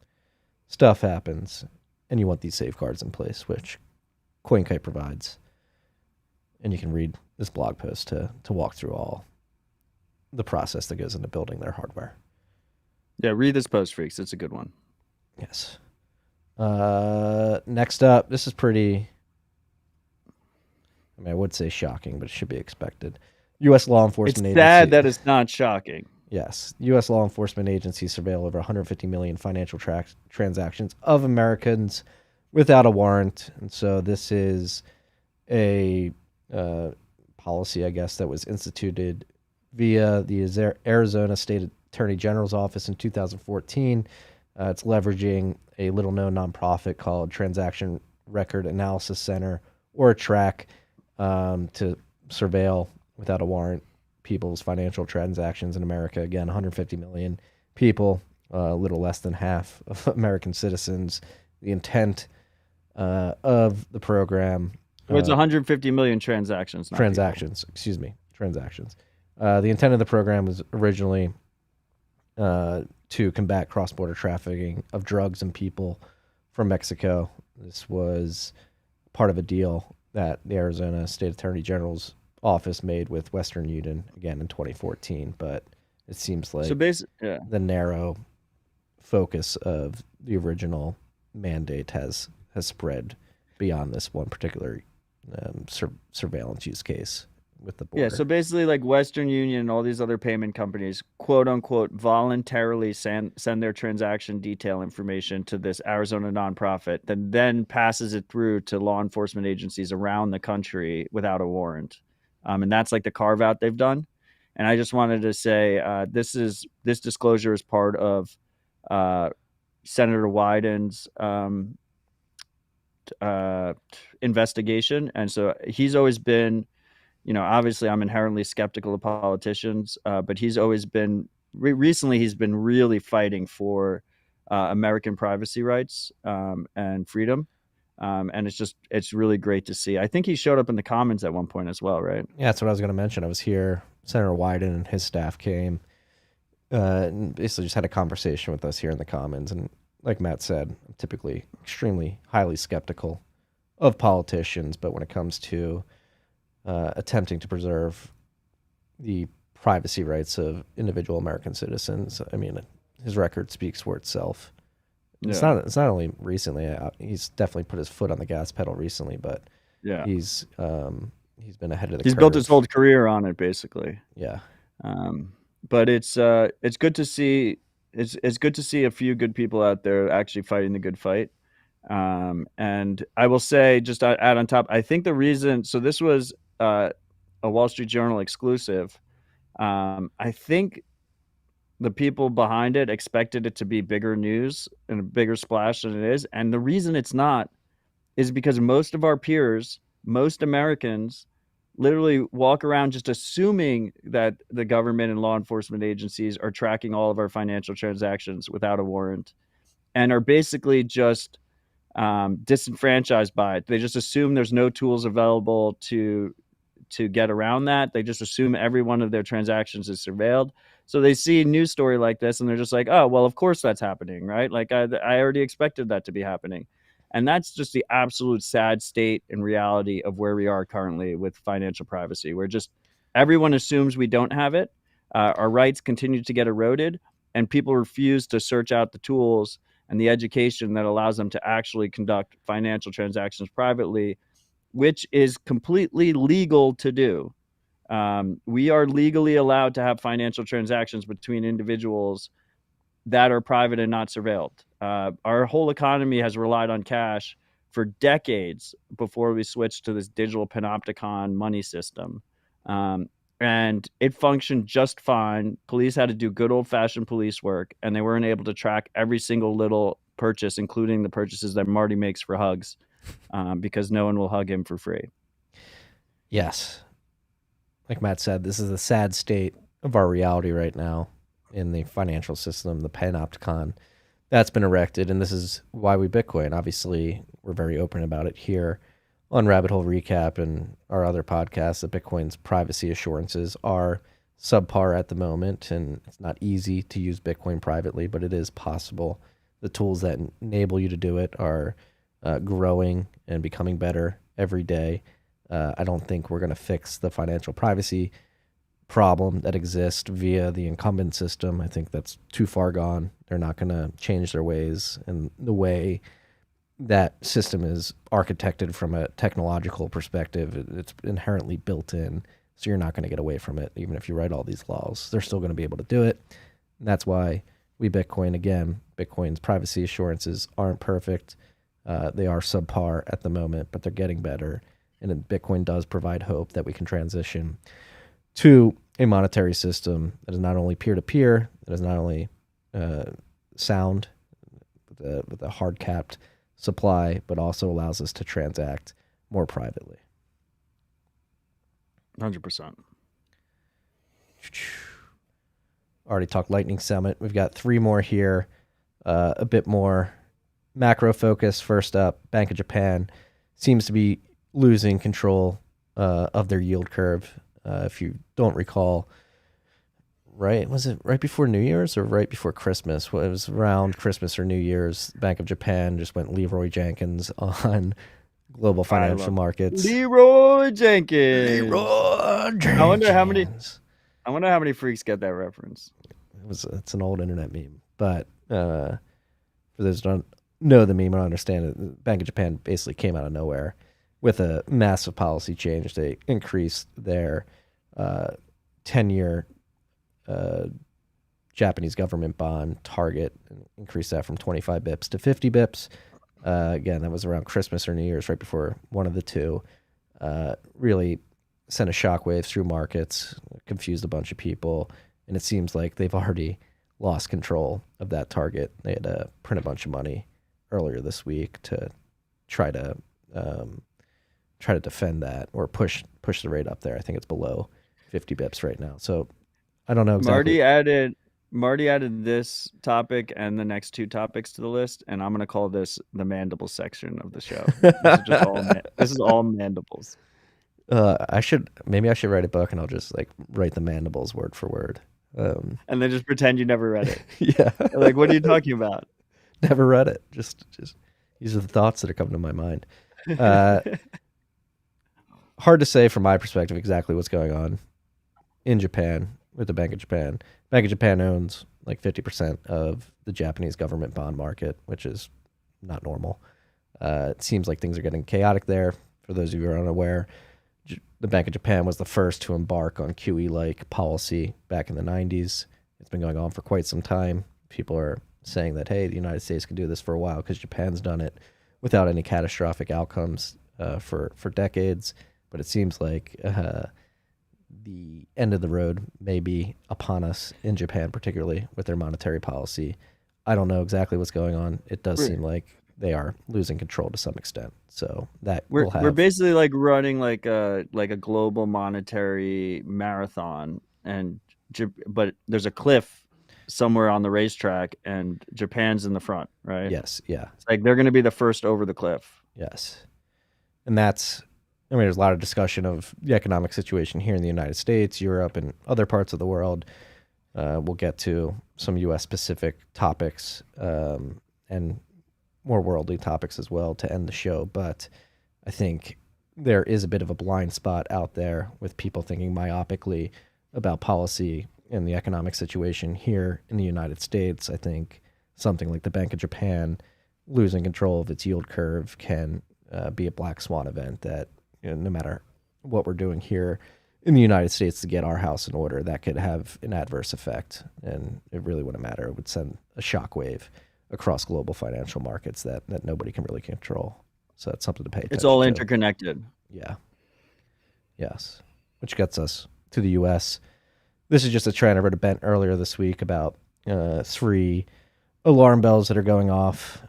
stuff happens, and you want these safeguards in place, which Coinkite provides. And you can read this blog post to walk through all the process that goes into building their hardware. Yeah, read this post, freaks. It's a good one. Yes. Next up, this is pretty, I would say shocking, but it should be expected. U.S. law enforcement agency. It's sad that it's not shocking. Yes. U.S. law enforcement agencies surveil over 150 million financial transactions of Americans without a warrant. And so this is a policy, I guess, that was instituted via the Arizona State Attorney General's office in 2014. It's leveraging a little-known nonprofit called Transaction Record Analysis Center, or a TRAC, to surveil without a warrant people's financial transactions in America. Again, 150 million people, a little less than half of American citizens. The intent of the program. Well, it's 150 million transactions. Not transactions, people. excuse me, transactions. The intent of the program was originally to combat cross-border trafficking of drugs and people from Mexico. This was part of a deal that the Arizona State Attorney General's office made with Western Union, again in 2014. But it seems like the narrow focus of the original mandate has spread beyond this one particular surveillance use case with the border. Yeah, so basically like Western Union and all these other payment companies, quote unquote, voluntarily send their transaction detail information to this Arizona nonprofit that then passes it through to law enforcement agencies around the country without a warrant. And that's like the carve out they've done. And I just wanted to say this disclosure is part of Senator Wyden's investigation. And so he's always been, obviously I'm inherently skeptical of politicians, but he's always been, recently he's been really fighting for American privacy rights and freedom. And it's really great to see. I think he showed up in the Commons at one point as well, right? Yeah, that's what I was going to mention. I was here. Senator Wyden and his staff came and basically just had a conversation with us here in the Commons. And like Matt said, I'm typically extremely highly skeptical of politicians, but when it comes to attempting to preserve the privacy rights of individual American citizens, I mean, his record speaks for itself. Yeah. It's not only recently. He's definitely put his foot on the gas pedal recently, but yeah, he's been ahead of the curve. He's built his whole career on it, basically. Yeah. But it's good to see. It's good to see a few good people out there actually fighting the good fight. And I will say, just to add on top, I think the reason. So this was a Wall Street Journal exclusive. I think the people behind it expected it to be bigger news and a bigger splash than it is. And the reason it's not is because most of our peers, most Americans, literally walk around just assuming that the government and law enforcement agencies are tracking all of our financial transactions without a warrant and are basically just disenfranchised by it. They just assume there's no tools available to get around that. They just assume every one of their transactions is surveilled. So they see a news story like this and they're just like, oh, well, of course that's happening, right? Like I already expected that to be happening. And that's just the absolute sad state and reality of where we are currently with financial privacy. We're just, everyone assumes we don't have it. Our rights continue to get eroded and people refuse to search out the tools and the education that allows them to actually conduct financial transactions privately, which is completely legal to do. We are legally allowed to have financial transactions between individuals that are private and not surveilled. Our whole economy has relied on cash for decades before we switched to this digital panopticon money system. And it functioned just fine. Police had to do good old-fashioned police work, and they weren't able to track every single little purchase, including the purchases that Marty makes for hugs, because no one will hug him for free. Yes. Like Matt said, this is the sad state of our reality right now in the financial system, the panopticon that's been erected. And this is why we Bitcoin. Obviously, we're very open about it here on Rabbit Hole Recap and our other podcasts that Bitcoin's privacy assurances are subpar at the moment. And it's not easy to use Bitcoin privately, but it is possible. The tools that enable you to do it are growing and becoming better every day. I don't think we're going to fix the financial privacy problem that exists via the incumbent system. I think that's too far gone. They're not going to change their ways, and the way that system is architected from a technological perspective, it's inherently built in, so you're not going to get away from it. Even if you write all these laws, they're still going to be able to do it. And that's why we Bitcoin. Again, Bitcoin's privacy assurances aren't perfect. They are subpar at the moment, but they're getting better. And Bitcoin does provide hope that we can transition to a monetary system that is not only peer-to-peer, that is not only sound with a hard-capped supply, but also allows us to transact more privately. 100%. Already talked Lightning Summit. We've got 3 more here. A bit more macro focus. First up, Bank of Japan seems to be losing control of their yield curve. If you don't recall, right? Was it right before New Year's or right before Christmas? Well, it was around Christmas or New Year's. Bank of Japan just went Leroy Jenkins on global financial markets. Leroy Jenkins. Leroy Jenkins. I wonder how many freaks get that reference. It's an old internet meme, but for those who don't know the meme or understand it, the Bank of Japan basically came out of nowhere with a massive policy change. They increased their 10-year Japanese government bond target, and increased that from 25 bips to 50 bips. Again, that was around Christmas or New Year's, right before one of the two. Really sent a shockwave through markets, confused a bunch of people, and it seems like they've already lost control of that target. They had to print a bunch of money earlier this week to try to defend that or push the rate up there. I think it's below 50 bips right now. So I don't know exactly. Marty added this topic and the next 2 topics to the list, and I'm going to call this the Mandibles section of the show. This is all Mandibles. I should write a book and I'll just write the Mandibles word for word. And then just pretend you never read it. Yeah. Like, what are you talking about? Never read it. Just these are the thoughts that are coming to my mind. Hard to say from my perspective exactly what's going on in Japan with the Bank of Japan. Bank of Japan owns 50% of the Japanese government bond market, which is not normal. It seems like things are getting chaotic there. For those of you who are unaware, the Bank of Japan was the first to embark on QE-like policy back in the 90s. It's been going on for quite some time. People are saying that, hey, the United States can do this for a while because Japan's done it without any catastrophic outcomes for decades. But it seems like the end of the road may be upon us in Japan, particularly with their monetary policy. I don't know exactly what's going on. It does seem like they are losing control to some extent. So that we're basically running like a global monetary marathon, but there's a cliff somewhere on the racetrack, and Japan's in the front, right? Yes, yeah. It's like they're going to be the first over the cliff. Yes, and there's a lot of discussion of the economic situation here in the United States, Europe, and other parts of the world. We'll get to some U.S. specific topics and more worldly topics as well to end the show. But I think there is a bit of a blind spot out there with people thinking myopically about policy and the economic situation here in the United States. I think something like the Bank of Japan losing control of its yield curve can be a black swan event that, no matter what we're doing here in the United States to get our house in order, that could have an adverse effect. And it really wouldn't matter. It would send a shockwave across global financial markets that nobody can really control. So that's something to pay attention to. It's all interconnected. Yeah. Yes. Which gets us to the U.S. This is just a trend. I read a bent earlier this week about 3 alarm bells that are going off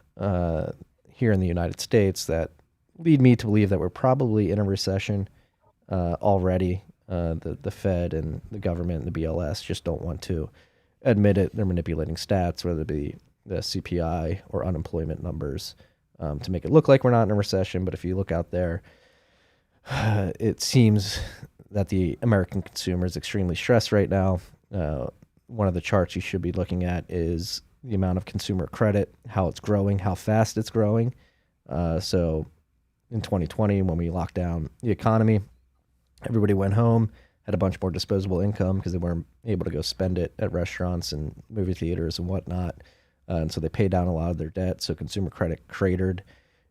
here in the United States that lead me to believe that we're probably in a recession already. The Fed and the government and the BLS just don't want to admit it. They're manipulating stats, whether it be the CPI or unemployment numbers, to make it look like we're not in a recession. But if you look out there, it seems that the American consumer is extremely stressed right now. One of the charts you should be looking at is the amount of consumer credit, how it's growing, how fast it's growing. So in 2020, when we locked down the economy, everybody went home, had a bunch more disposable income because they weren't able to go spend it at restaurants and movie theaters and whatnot. And so they paid down a lot of their debt. So consumer credit cratered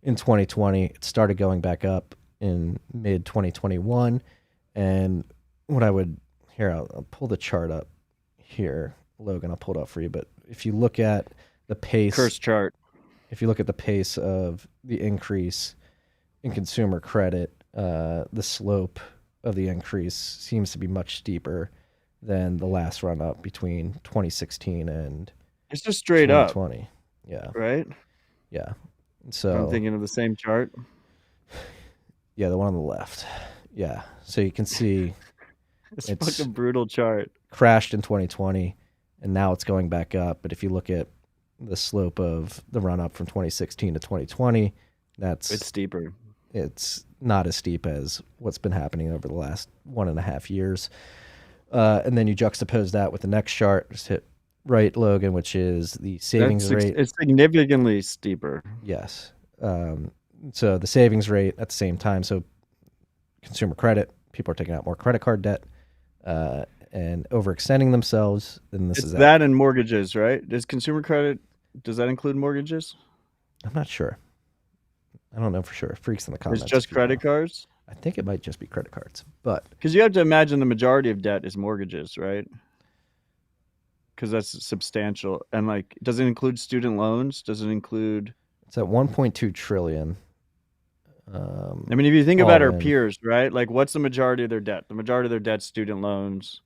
in 2020. It started going back up in mid 2021. And I'll pull the chart up here, Logan. I'll pull it up for you. But if you look at the pace, curse chart, if you look at the pace of the increase in consumer credit, the slope of the increase seems to be much steeper than the last run up between 2016 and it's just straight up 2020. Yeah. Right? Yeah. So I'm thinking of the same chart. Yeah, the one on the left. Yeah. So you can see it's fucking brutal chart. crashed in 2020, and now it's going back up. But if you look at the slope of the run up from 2016 to 2020, It's steeper. it's not as steep as what's been happening over the last 1.5 years. And then you juxtapose that with the next chart. Just hit right, Logan, which is the savings rate. It's significantly steeper. Yes. So the savings rate at the same time. So consumer credit, people are taking out more credit card debt and overextending themselves. And this It's is that and mortgages, right? Does consumer credit, does that include mortgages? I'm not sure. I don't know for sure. Freaks in the comments. It's just if you credit know. cards? I think it might just be credit cards, but Because you have to imagine the majority of debt is mortgages, right? Because that's substantial. And like, does it include student loans? Does it include? it's at 1.2 trillion. I mean, if you think about all our in. peers, right? Like, what's the majority of their debt? The majority of their debt's student loans,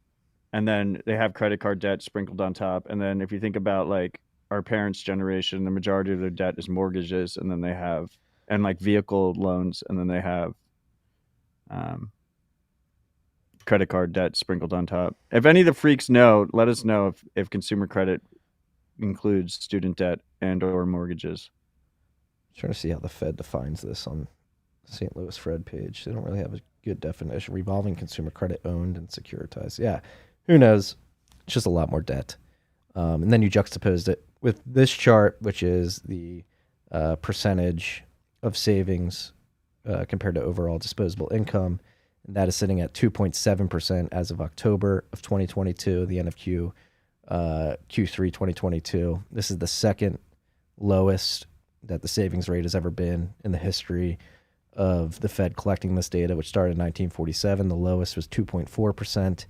and then they have credit card debt sprinkled on top. And then if you think about like our parents' generation, the majority of their debt is mortgages, and then they have and like vehicle loans, and then they have credit card debt sprinkled on top. If any of the freaks know, let us know if consumer credit includes student debt and or mortgages. Trying to see how the Fed defines this on St. Louis Fed page. They don't really have a good definition. Revolving consumer credit owned and securitized. Yeah, who knows? It's just a lot more debt. And then you juxtaposed it with this chart, which is the percentage of savings compared to overall disposable income. And that is sitting at 2.7% as of October of 2022, the end of Q3 2022. This is the second lowest that the savings rate has ever been in the history of the Fed collecting this data, which started in 1947. The lowest was 2.4%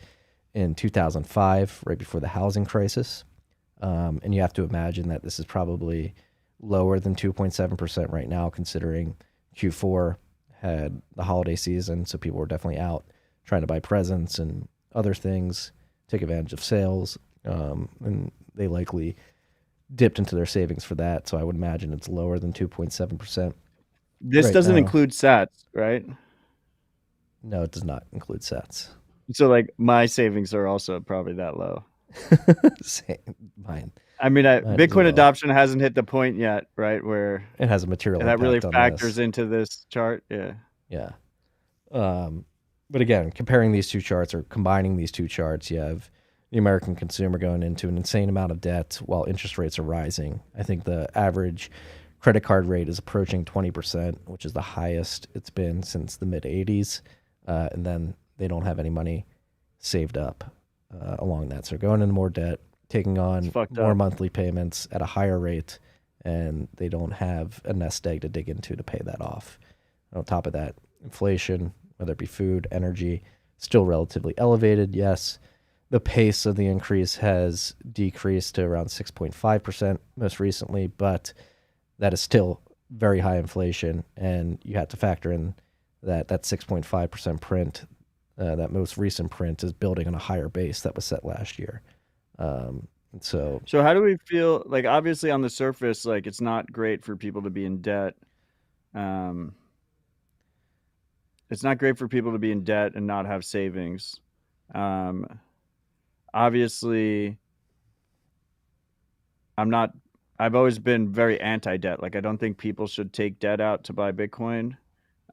in 2005, right before the housing crisis. And you have to imagine that this is probably lower than 2.7% right now, considering Q4 had the holiday season, so people were definitely out trying to buy presents and other things, take advantage of sales, and they likely dipped into their savings for that. So I would imagine it's lower than 2.7%. This Right doesn't now. include SATs, right? No, it does not include sats. So like my savings are also probably that low. Same, mine. I mean, Mine as Bitcoin well. adoption hasn't hit the point yet, right? Where It has a material that really impact on factors this. into this chart. Yeah. Yeah. But again, comparing these two charts or combining these two charts, you have the American consumer going into an insane amount of debt while interest rates are rising. I think the average credit card rate is approaching 20%, which is the highest it's been since the mid 80s. And then they don't have any money saved up along that. So they're going into more debt, taking on fucked more up. monthly payments at a higher rate, and they don't have a nest egg to dig into to pay that off. On top of that, inflation, whether it be food, energy, still relatively elevated. Yes, the pace of the increase has decreased to around 6.5% most recently, but that is still very high inflation, and you have to factor in that 6.5% print, that most recent print, is building on a higher base that was set last year. So how do we feel? Like, obviously on the surface, like it's not great for people to be in debt. It's not great for people to be in debt and not have savings. Obviously, I've always been very anti-debt. Like, I don't think people should take debt out to buy Bitcoin.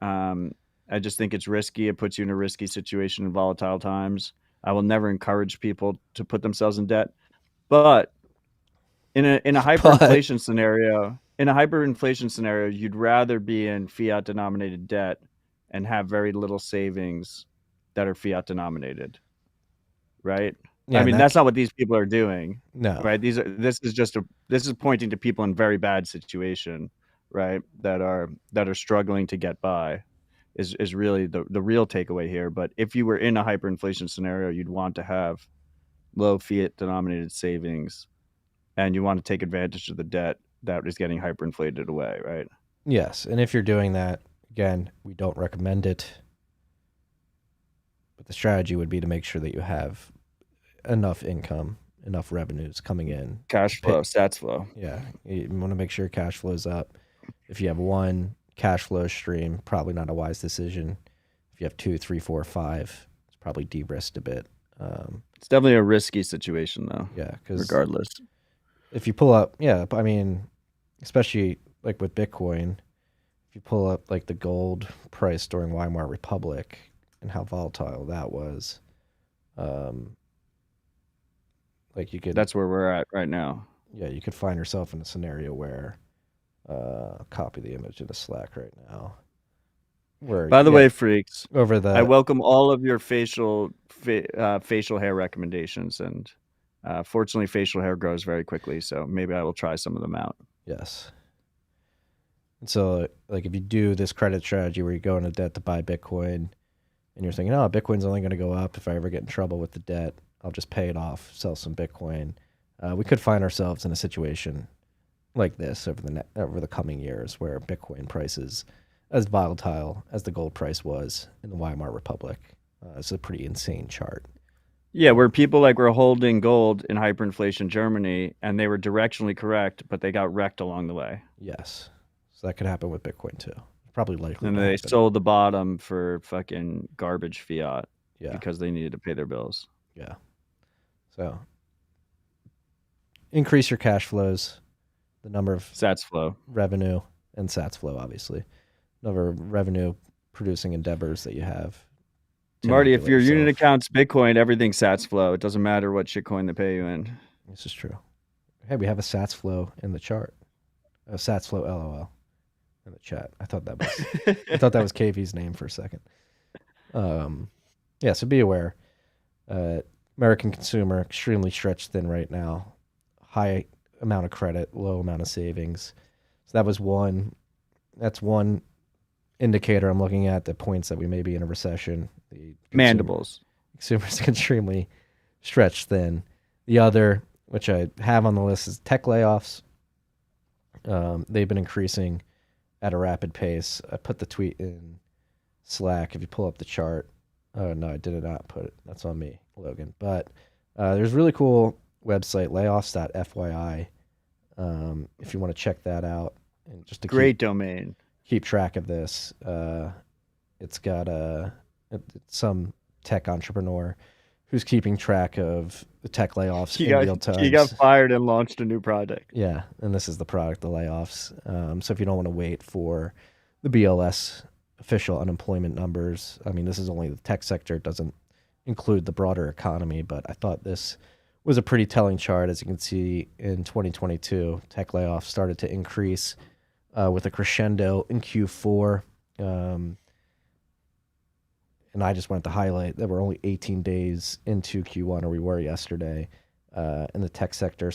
I just think it's risky. It puts you in a risky situation in volatile times. I will never encourage people to put themselves in debt. But in a hyperinflation scenario, you'd rather be in fiat denominated debt and have very little savings that are fiat denominated, right? yeah, I mean, that's not what these people are doing, no. right? This is pointing to people in very bad situation, right? That are struggling to get by, is really the real takeaway here. But if you were in a hyperinflation scenario, you'd want to have low fiat denominated savings, and you want to take advantage of the debt that is getting hyperinflated away, right? Yes, and if you're doing that, again, we don't recommend it. But the strategy would be to make sure that you have enough income, enough revenues coming in. Cash flow, stats flow. Yeah, you want to make sure cash flow's up. If you have one cash flow stream, probably not a wise decision. If you have 2, 3, 4, 5, it's probably de-risked a bit. It's definitely a risky situation, though. Yeah, because regardless, if you pull up, I mean, especially like with Bitcoin, if you pull up like the gold price during Weimar Republic and how volatile that was, like you could. that's where we're at right now. Yeah, you could find yourself in a scenario where, copy the image into Slack right now. Where, By the way, freaks, over the I welcome all of your facial hair recommendations, and fortunately, facial hair grows very quickly, so maybe I will try some of them out. Yes. And so, like, if you do this credit strategy where you go into debt to buy Bitcoin, and you're thinking, oh, Bitcoin's only going to go up if I ever get in trouble with the debt, I'll just pay it off, sell some Bitcoin. We could find ourselves in a situation like this over the coming years, where Bitcoin prices as volatile as the gold price was in the Weimar Republic. It's a pretty insane chart. Yeah, where people were holding gold in hyperinflation Germany, and they were directionally correct, but they got wrecked along the way. Yes. So that could happen with Bitcoin too. Probably likely. And they sold the bottom for fucking garbage fiat because they needed to pay their bills. Yeah. So increase your cash flows, the number of Sats flow, revenue, and Sats flow, obviously. Number of revenue producing endeavors that you have. Marty, if your unit account's Bitcoin, everything's Sats flow. It doesn't matter what shitcoin they pay you in. This is true. Hey, we have a Sats flow in the chart. A Sats flow LOL in the chat. I thought that was KV's name for a second. So be aware. American consumer extremely stretched thin right now. High amount of credit, low amount of savings. So that's one indicator I'm looking at that points that we may be in a recession. The Mandibles. Consumers extremely stretched thin. The other, which I have on the list, is tech layoffs. They've been increasing at a rapid pace. I put the tweet in Slack. If you pull up the chart, no, I did not put it. That's on me, Logan. But there's a really cool website, layoffs.fyi. If you want to check that out, and just to great domain. Keep track of this. It's got some tech entrepreneur who's keeping track of the tech layoffs in real time. He got fired and launched a new product. Yeah, and this is the product, the layoffs. So if you don't want to wait for the BLS official unemployment numbers, I mean, this is only the tech sector. It doesn't include the broader economy, but I thought this was a pretty telling chart. As you can see, in 2022, tech layoffs started to increase with a crescendo in Q4. And I just wanted to highlight that we're only 18 days into Q1, or we were yesterday, and the tech sector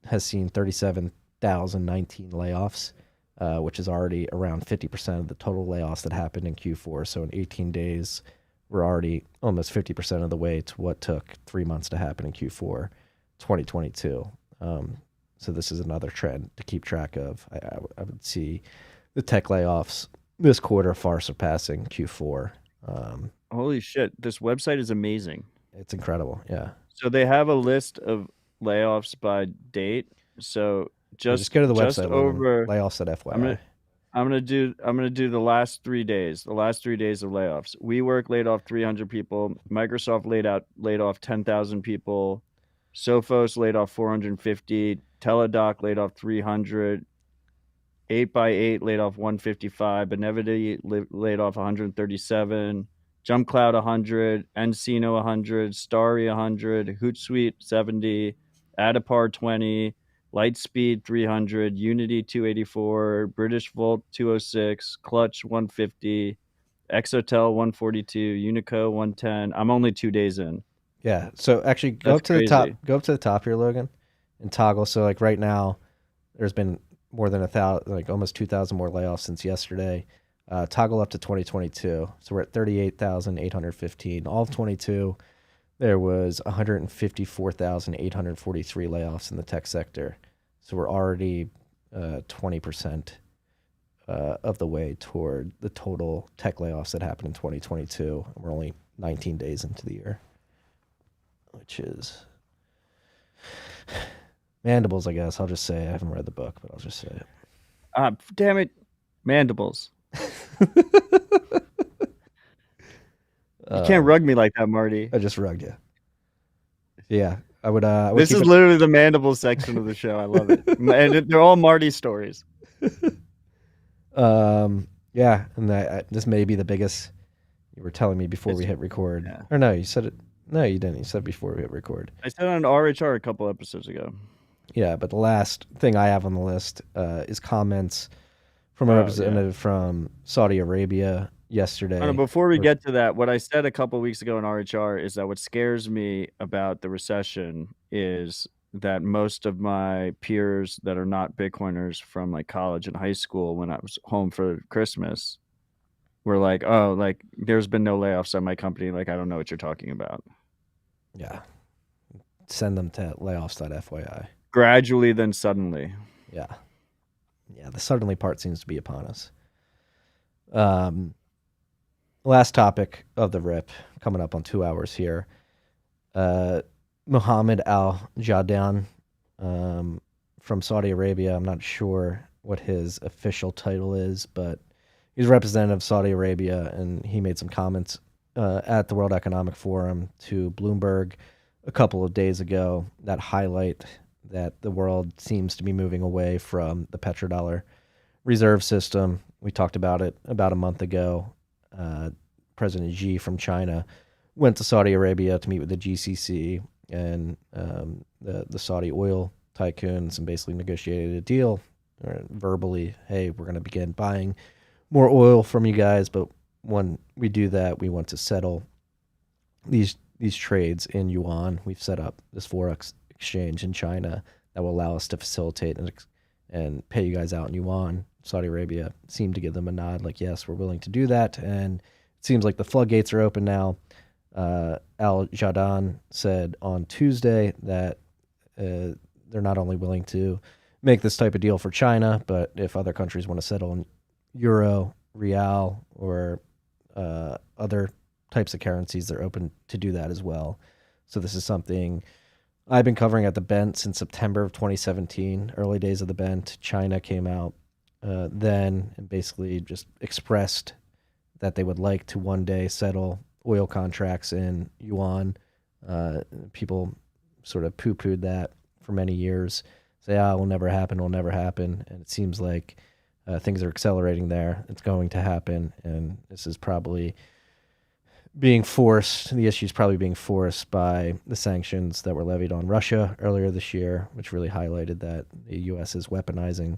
has seen 37,019 layoffs, which is already around 50% of the total layoffs that happened in Q4. So in 18 days, we're already almost 50% of the way to what took 3 months to happen in Q4 2022. So this is another trend to keep track of. I would see the tech layoffs this quarter far surpassing Q4. Holy shit, this website is amazing. It's incredible, yeah. So they have a list of layoffs by date. So just go to the website over layoffs.fyi. I'm gonna do the last 3 days. The last 3 days of layoffs. WeWork laid off 300 people. Microsoft laid off 10,000 people. Sophos laid off 450. Teladoc laid off 300. 8x8 laid off 155. Benevity laid off 137. JumpCloud 100. Encino 100. Starry 100. Hootsuite 70. Adapar 20. Lightspeed 300. Unity 284. British Volt 206. Clutch 150. Exotel 142. Unico 110. I'm only 2 days in. Yeah. So actually go up to the top. Go up to the top here, Logan, and toggle. So like right now, there's been more than 1,000, like almost 2,000 more layoffs since yesterday. Toggle up to 2022. So we're at 38,815. All of 22, there was 154,843 layoffs in the tech sector. So we're already 20% of the way toward the total tech layoffs that happened in 2022. And we're only 19 days into the year, which is Mandibles, I guess. I'll just say I haven't read the book, but I'll just say it. Damn it, Mandibles. You can't rug me like that, Marty. I just rugged you. Yeah, I would. This is literally the Mandibles section of the show. I love it, and they're all Marty stories. Yeah, and this may be the biggest. You were telling me before we hit record, or no? You said it. No, you didn't. You said before we hit record. I said on RHR a couple episodes ago. Yeah, but the last thing I have on the list is comments from a representative from Saudi Arabia yesterday. Before we get to that, what I said a couple weeks ago in RHR is that what scares me about the recession is that most of my peers that are not Bitcoiners from like college and high school, when I was home for Christmas, were like, oh, like there's been no layoffs at my company. Like, I don't know what you're talking about. Yeah. Send them to layoffs.fyi. Gradually, then suddenly. Yeah. Yeah, the suddenly part seems to be upon us. Last topic of the rip, coming up on 2 hours here. Mohammed Al-Jadaan from Saudi Arabia. I'm not sure what his official title is, but he's a representative of Saudi Arabia, and he made some comments at the World Economic Forum to Bloomberg a couple of days ago that highlight that the world seems to be moving away from the petrodollar reserve system. We talked about it about a month ago. President Xi from China went to Saudi Arabia to meet with the GCC and the Saudi oil tycoons and basically negotiated a deal verbally. Hey, we're going to begin buying more oil from you guys, but when we do that, we want to settle these trades in yuan. We've set up this forex exchange in China that will allow us to facilitate and pay you guys out in yuan. Saudi Arabia seemed to give them a nod, like, yes, we're willing to do that. And it seems like the floodgates are open now. Al-Jadaan said on Tuesday that they're not only willing to make this type of deal for China, but if other countries want to settle in euro, real, or other types of currencies, they're open to do that as well. So this is something I've been covering at the Bent since September of 2017, early days of the Bent. China came out then and basically just expressed that they would like to one day settle oil contracts in yuan. People sort of poo-pooed that for many years, say, it will never happen, and it seems like things are accelerating there. It's going to happen, and this is probably being forced. The issue is probably being forced by the sanctions that were levied on Russia earlier this year, which really highlighted that the U.S. is weaponizing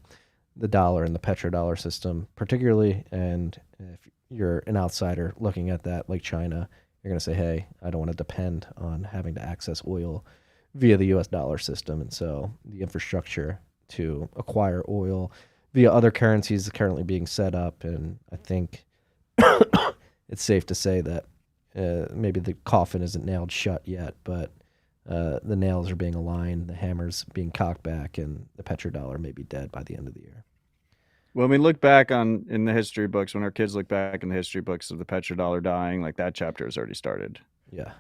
the dollar and the petrodollar system particularly. And if you're an outsider looking at that like China, you're going to say, hey, I don't want to depend on having to access oil via the U.S. dollar system. And so the infrastructure to acquire oil via other currencies is currently being set up. And I think it's safe to say that maybe the coffin isn't nailed shut yet, but the nails are being aligned, the hammer's being cocked back, and the petrodollar may be dead by the end of the year. When we look back in the history books, when our kids look back in the history books of the petrodollar dying, like that chapter has already started. Yeah.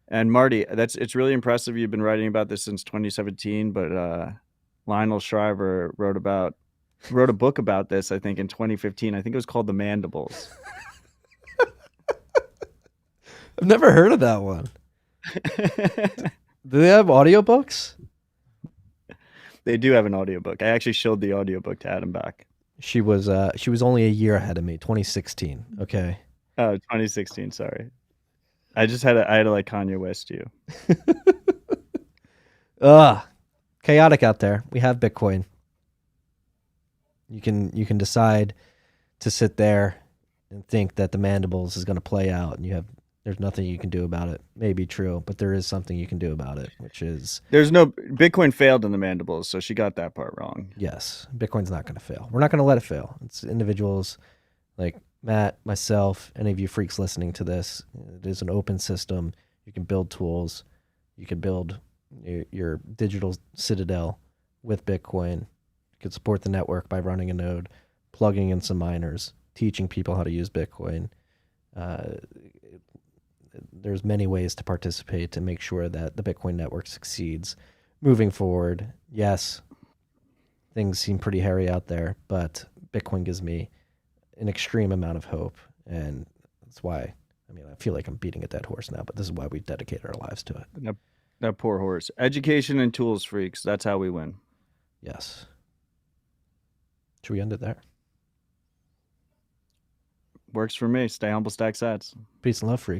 And Marty, it's really impressive. You've been writing about this since 2017, but Lionel Shriver wrote a book about this, I think, in 2015. I think it was called The Mandibles. I've never heard of that one. Do they have audiobooks? They do have an audiobook. I actually showed the audiobook to Adam back. She was only a year ahead of me, 2016. Okay. Oh, 2016, sorry. I had to like Kanye West you. Chaotic out there. We have Bitcoin. You can decide to sit there and think that the Mandibles is going to play out, and there's nothing you can do about it. Maybe true, but there is something you can do about it, which is Bitcoin failed in the Mandibles, so she got that part wrong. Yes, Bitcoin's not going to fail. We're not going to let it fail. It's individuals like Matt, myself, any of you freaks listening to this. It is an open system. You can build tools. You can build your digital citadel with Bitcoin. You can support the network by running a node, plugging in some miners, teaching people how to use Bitcoin. There's many ways to participate to make sure that the Bitcoin network succeeds. Moving forward, yes, things seem pretty hairy out there, but Bitcoin gives me an extreme amount of hope, and that's why, I feel like I'm beating a dead horse now, but this is why we dedicate our lives to it. Yep. That poor horse. Education and tools, freaks. That's how we win. Yes. Should we end it there? Works for me. Stay humble, stack sats. Peace and love, freaks.